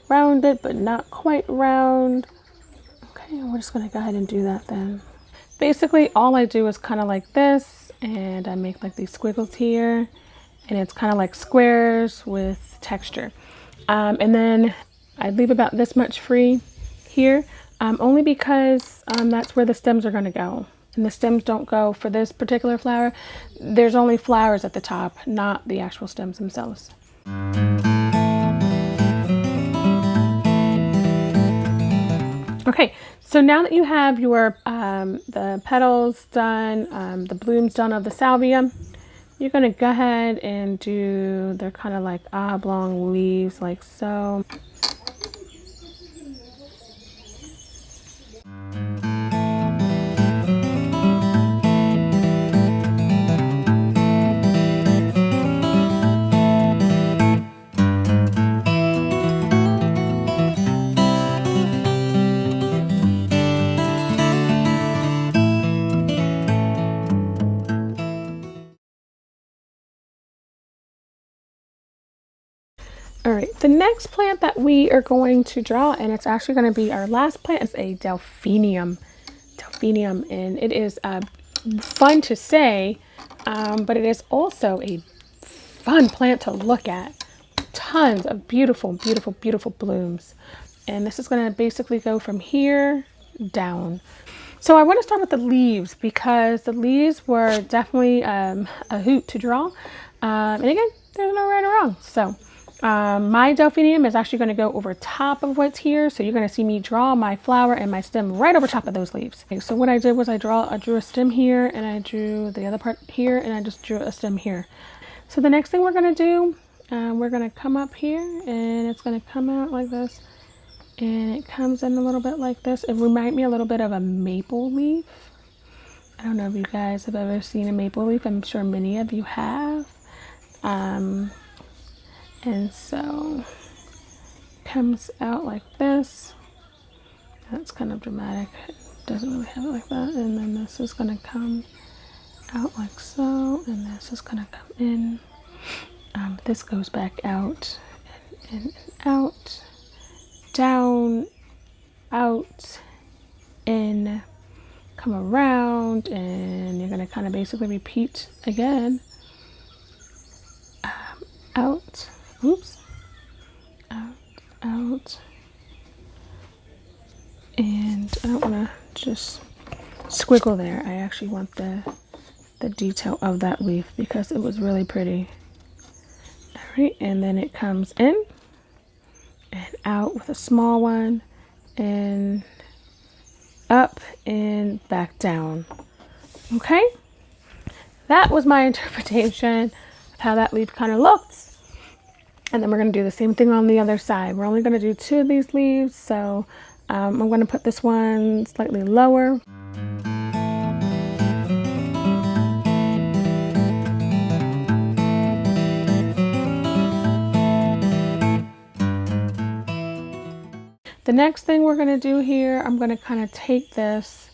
rounded, but not quite round. Okay, we're just gonna go ahead and do that then. Basically, all I do is kind of like this, and I make like these squiggles here, and it's kind of like squares with texture. And then I leave about this much free here, only because that's where the stems are gonna go. And the stems don't go for this particular flower. There's only flowers at the top, not the actual stems themselves. Okay, so now that you have your the petals done, the blooms done of the salvia, you're gonna go ahead and do, they're kind of like oblong leaves like so. All right, the next plant that we are going to draw, and it's actually going to be our last plant, is a delphinium. And it is fun to say, but it is also a fun plant to look at. Tons of beautiful, beautiful, beautiful blooms. And this is going to basically go from here down. So I want to start with the leaves, because the leaves were definitely a hoot to draw. And again, there's no right or wrong. So my delphinium is actually going to go over top of what's here. So you're going to see me draw my flower and my stem right over top of those leaves. Okay, so what I did was I drew a stem here, and I drew the other part here, and I just drew a stem here. So the next thing we're going to do, we're going to come up here, and it's going to come out like this. And it comes in a little bit like this. It reminds me a little bit of a maple leaf. I don't know if you guys have ever seen a maple leaf. I'm sure many of you have. And so it comes out like this. That's kind of dramatic. It doesn't really have it like that. And then this is going to come out like so. And this is going to come in. This goes back out and out. Down, out, in, come around, and you're going to kind of basically repeat again. Out, oops, out, and I don't want to just squiggle there. I actually want the detail of that leaf because it was really pretty. All right, and then it comes in and out with a small one, and up and back down. Okay, that was my interpretation of how that leaf kind of looked. And then we're going to do the same thing on the other side. We're only going to do 2 of these leaves, so I'm going to put this one slightly lower. The next thing we're going to do here, I'm going to kind of take this,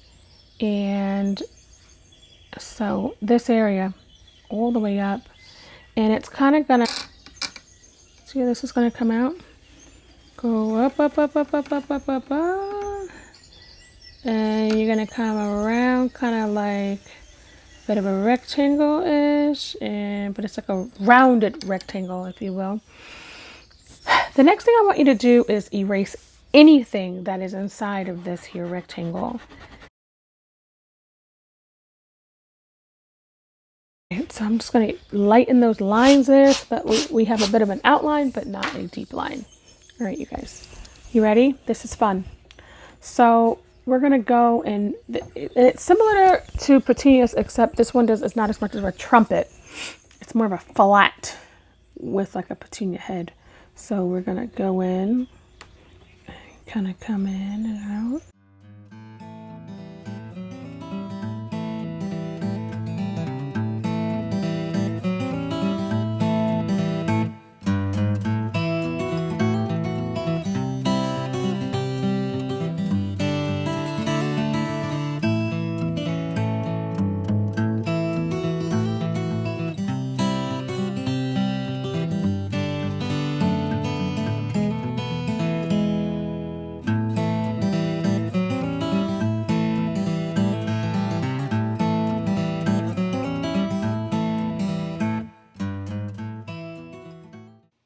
and so this area all the way up, and it's kind of going to, see how this is going to come out? Go up, up, up, up, up, up, up, up, up, and you're going to come around kind of like a bit of a rectangle-ish, but it's like a rounded rectangle, if you will. The next thing I want you to do is erase anything that is inside of this here rectangle. So I'm just going to lighten those lines there so that we have a bit of an outline, but not a deep line. All right, you guys, you ready? This is fun. So we're going to go and it's similar to petunias, except this one it's not as much of a trumpet. It's more of a flat with like a petunia head. So we're going to go in, kind of come in and out.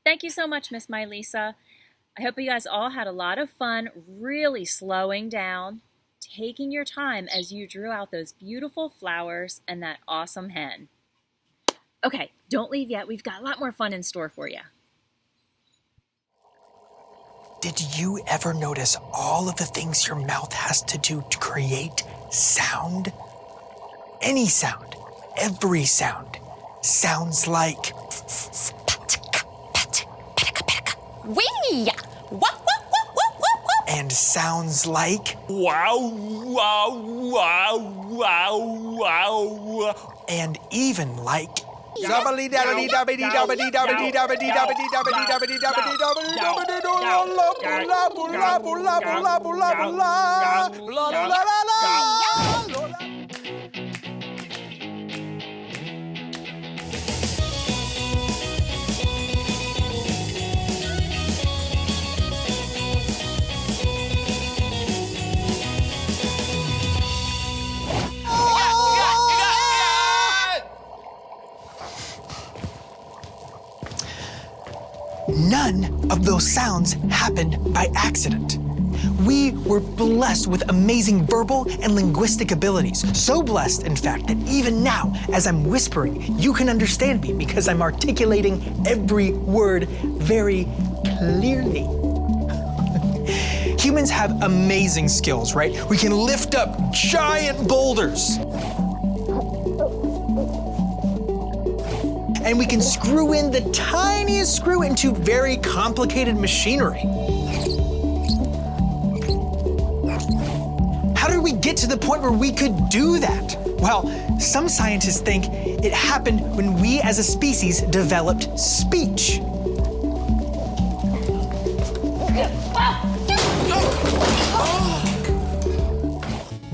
Thank you so much, Miss Mylisa. I hope you guys all had a lot of fun really slowing down, taking your time as you drew out those beautiful flowers and that awesome hen. Okay, don't leave yet. We've got a lot more fun in store for you. Did you ever notice all of the things your mouth has to do to create sound? Any sound, every sound, sounds like... Wee! Wop, wop, wop, wop, wop, wop. And sounds like... Wow, wow, wow, wow, wow. And even like... None of those sounds happened by accident. We were blessed with amazing verbal and linguistic abilities. So blessed, in fact, that even now, as I'm whispering, you can understand me because I'm articulating every word very clearly. Humans have amazing skills, right? We can lift up giant boulders. And we can screw in the tiniest screw into very complicated machinery. How did we get to the point where we could do that? Well, some scientists think it happened when we as a species developed speech.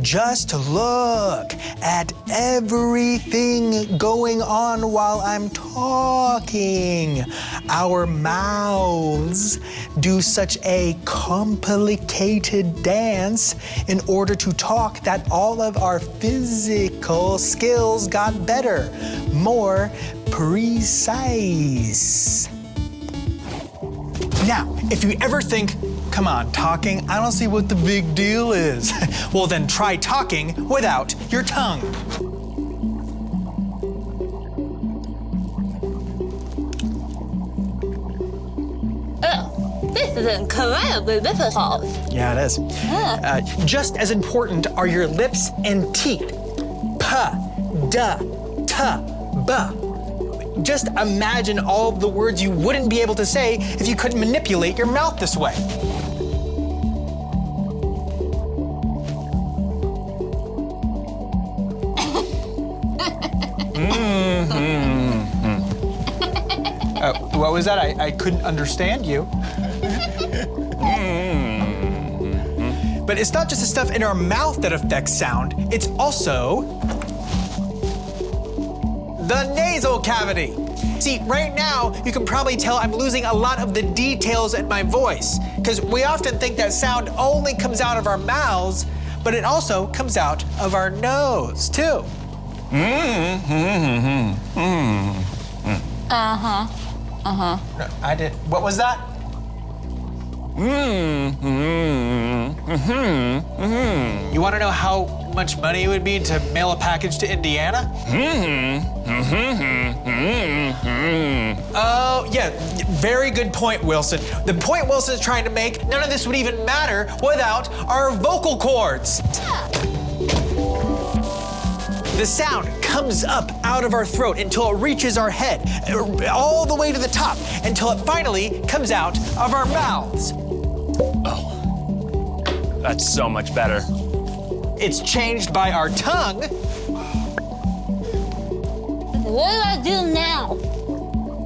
Just look at everything going on while I'm talking. Our mouths do such a complicated dance in order to talk that all of our physical skills got better, more precise. Now, if you ever think, come on, talking, I don't see what the big deal is. Well, then try talking without your tongue. Oh, this is incredibly difficult. Yeah, it is. Just as important are your lips and teeth. Pa, da, ta, ba. Just imagine all of the words you wouldn't be able to say if you couldn't manipulate your mouth this way. What was that? I couldn't understand you. But it's not just the stuff in our mouth that affects sound, it's also the nasal cavity. See, right now, you can probably tell I'm losing a lot of the details in my voice, because we often think that sound only comes out of our mouths, but it also comes out of our nose, too. Uh-huh. No, I did. What was that? You want to know how much money it would be to mail a package to Indiana? Oh, yeah, very good point, Wilson. The point Wilson's trying to make, none of this would even matter without our vocal cords. The sound comes up out of our throat until it reaches our head, all the way to the top, until it finally comes out of our mouths. Oh, that's so much better. It's changed by our tongue. What do I do now?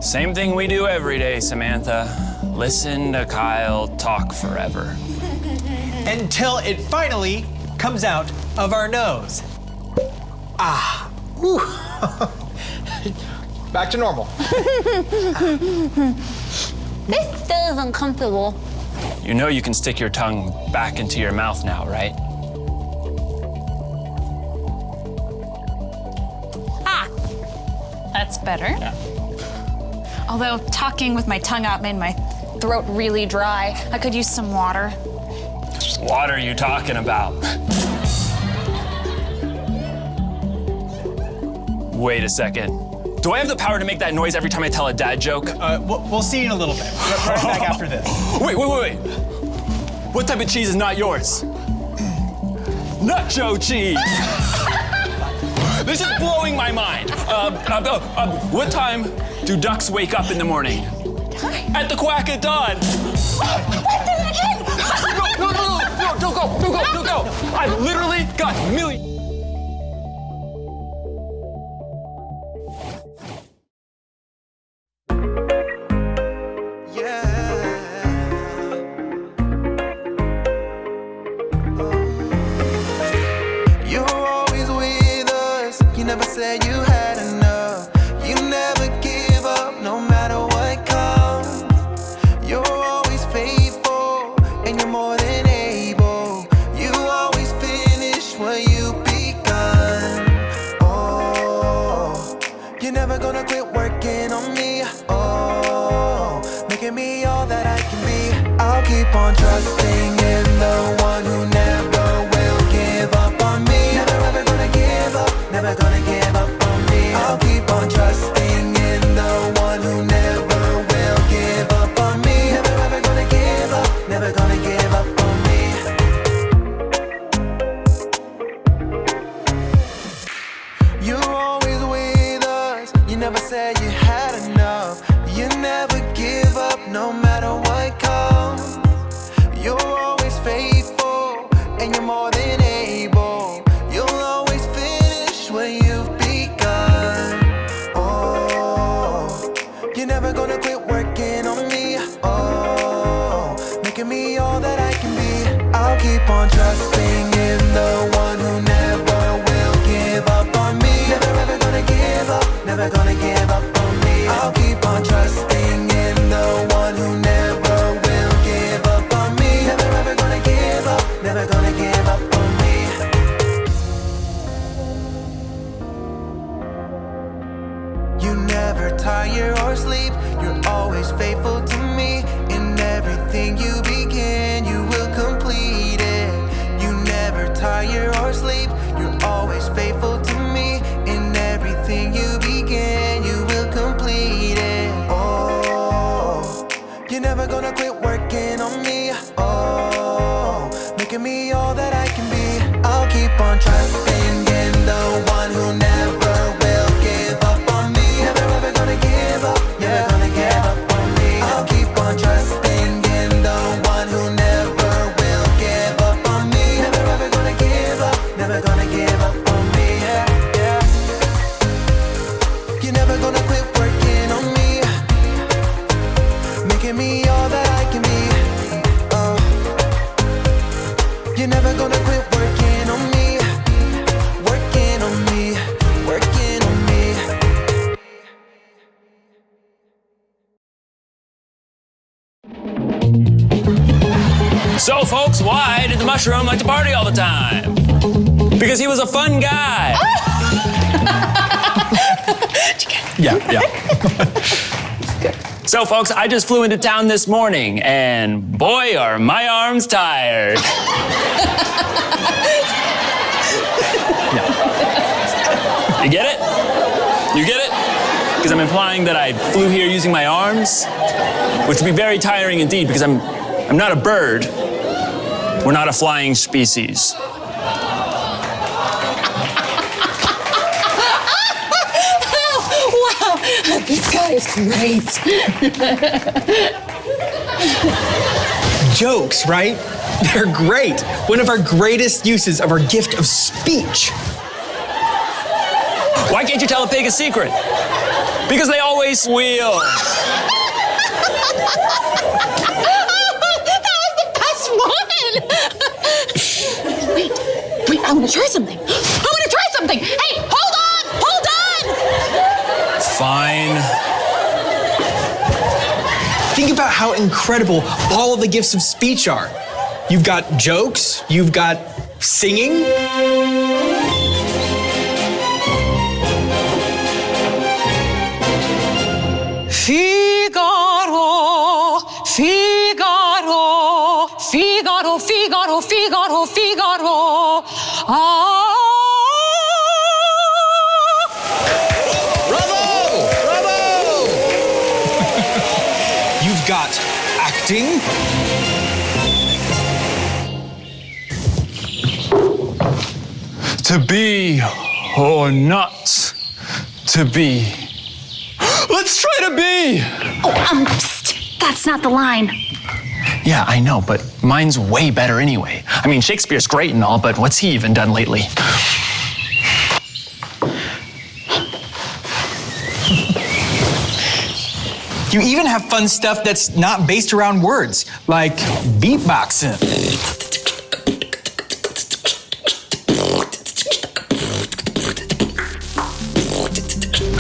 Same thing we do every day, Samantha. Listen to Kyle talk forever. Until it finally comes out of our nose. Ah. Whew. Back to normal. This still is uncomfortable. You know you can stick your tongue back into your mouth now, right? That's better. Yeah. Although talking with my tongue out made my throat really dry. I could use some water. What are you talking about? Wait a second. Do I have the power to make that noise every time I tell a dad joke? We'll see in a little bit. Right back after this. Wait. What type of cheese is not yours? Nacho cheese! This is blowing my mind. What time do ducks wake up in the morning? At the quack of dawn. No, don't go. I've literally got millions. Never said you had enough. You never give up, no matter what comes. You're always faithful, and you're more than able. You always finish what you begun. Oh, you're never gonna quit working on me. Oh, making me all that I can be. I'll keep on trusting in the one who never will give up on me. Never ever gonna give up. Never gonna give up on me. I'll keep on trusting in the one who never will give up on me. Never ever gonna give up. Never gonna give up on me. You're always with us. You never said you had enough. You never give up, no matter what comes. You're always faithful, and you're more than able. You'll always finish what you've begun. Oh, you're never gonna quit working on me. Oh, making me all that I can be. I'll keep on trusting in the one who never will give up on me. Never ever gonna give up. Never gonna give up on me. I'll keep on trusting in the one who never will give up on me. Never ever gonna give up. Never gonna give up on me. You never tire or sleep. You're always faithful to me. In everything you begin, you will complete it. You never tire or sleep. You're always faithful to me. In everything you begin, you will complete it. Oh, you're never gonna quit working on me. Oh, making me all that I can be. I'll keep on trusting in the one who never will give up on me. Never ever gonna give up. Never gonna give up on me. I'll keep on trusting in the one who never will give up on me. Never ever gonna give up. Never gonna give up on me. Yeah, yeah. You're never gonna quit working on me. Making me all that I can be. Oh, you're never gonna quit working on me. Working on me. Working on me. So, folks, why did the mushroom like to party all the time? Because he was a fun guy. Yeah. So, folks, I just flew into town this morning, and boy, are my arms tired. You get it? You get it? Because I'm implying that I flew here using my arms, which would be very tiring indeed, because I'm not a bird. We're not a flying species. Wow, this guy is great. Jokes, right? They're great. One of our greatest uses of our gift of speech. Why can't you tell a pig a secret? Because they always will. That was the best one. Wait, I want to try something. Hey, hold on. Fine. Think about how incredible all of the gifts of speech are. You've got jokes, you've got singing. Figaro, Figaro, Figaro, Figaro, Figaro, Figaro. Bravo! You've got acting. To be or not to be. Let's try to be! Oh, psst. That's not the line. Yeah, I know, but mine's way better anyway. I mean, Shakespeare's great and all, but what's he even done lately? You even have fun stuff that's not based around words, like beatboxing.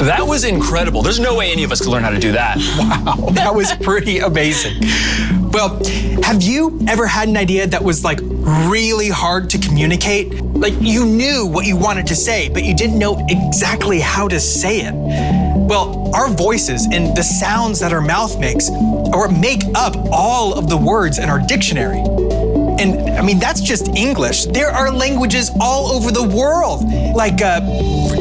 That was incredible. There's no way any of us could learn how to do that. Wow, that was pretty amazing. Well, have you ever had an idea that was like really hard to communicate? Like you knew what you wanted to say, but you didn't know exactly how to say it. Well, our voices and the sounds that our mouth makes are what make up all of the words in our dictionary. And I mean, that's just English. There are languages all over the world, like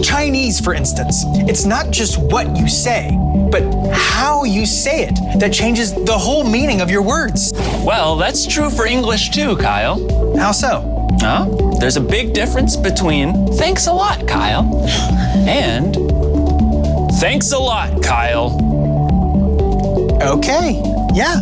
Chinese, for instance. It's not just what you say, but how you say it that changes the whole meaning of your words. Well, that's true for English too, Kyle. How so? There's a big difference between thanks a lot, Kyle, and thanks a lot, Kyle. Okay. Yeah.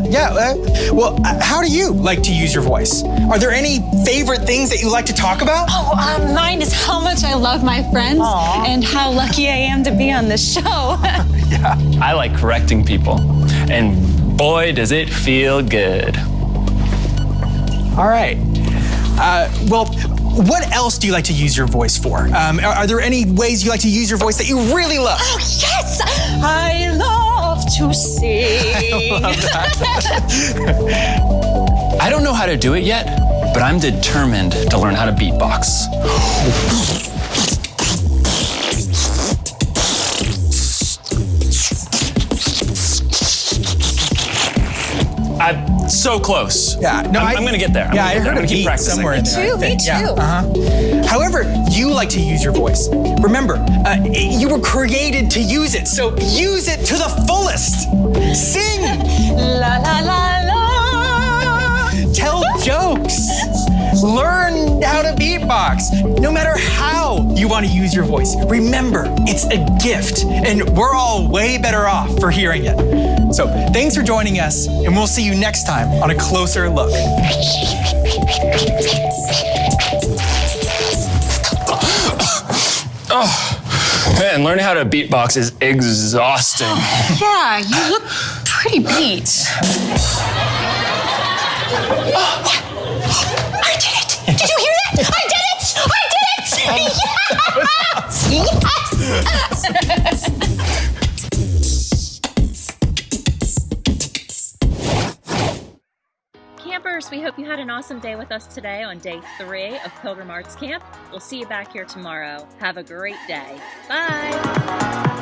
Well, how do you like to use your voice? Are there any favorite things that you like to talk about? Oh, mine is how much I love my friends and how lucky I am to be on this show. Yeah. I like correcting people, and boy, does it feel good. All right. Well, what else do you like to use your voice for? Are there any ways you like to use your voice that you really love? Oh, yes! I love to sing. I love that. I don't know how to do it yet, but I'm determined to learn how to beatbox. I'm so close. Yeah, no, I'm gonna get there. I heard I'm gonna keep practicing. somewhere in there. Me too. Yeah, However, you like to use your voice. Remember, you were created to use it, so use it to the fullest. Sing. La la la la. Tell jokes. Learn how to beatbox. No matter how you want to use your voice, remember, it's a gift, and we're all way better off for hearing it. So thanks for joining us, and we'll see you next time on A Closer Look. Oh, man, learning how to beatbox is exhausting. Yeah, you look pretty beat. I did it! Did you hear that? I did it! Yes! Campers, we hope you had an awesome day with us today on day 3 of Pilgrim Arts Camp. We'll see you back here tomorrow. Have a great day. Bye!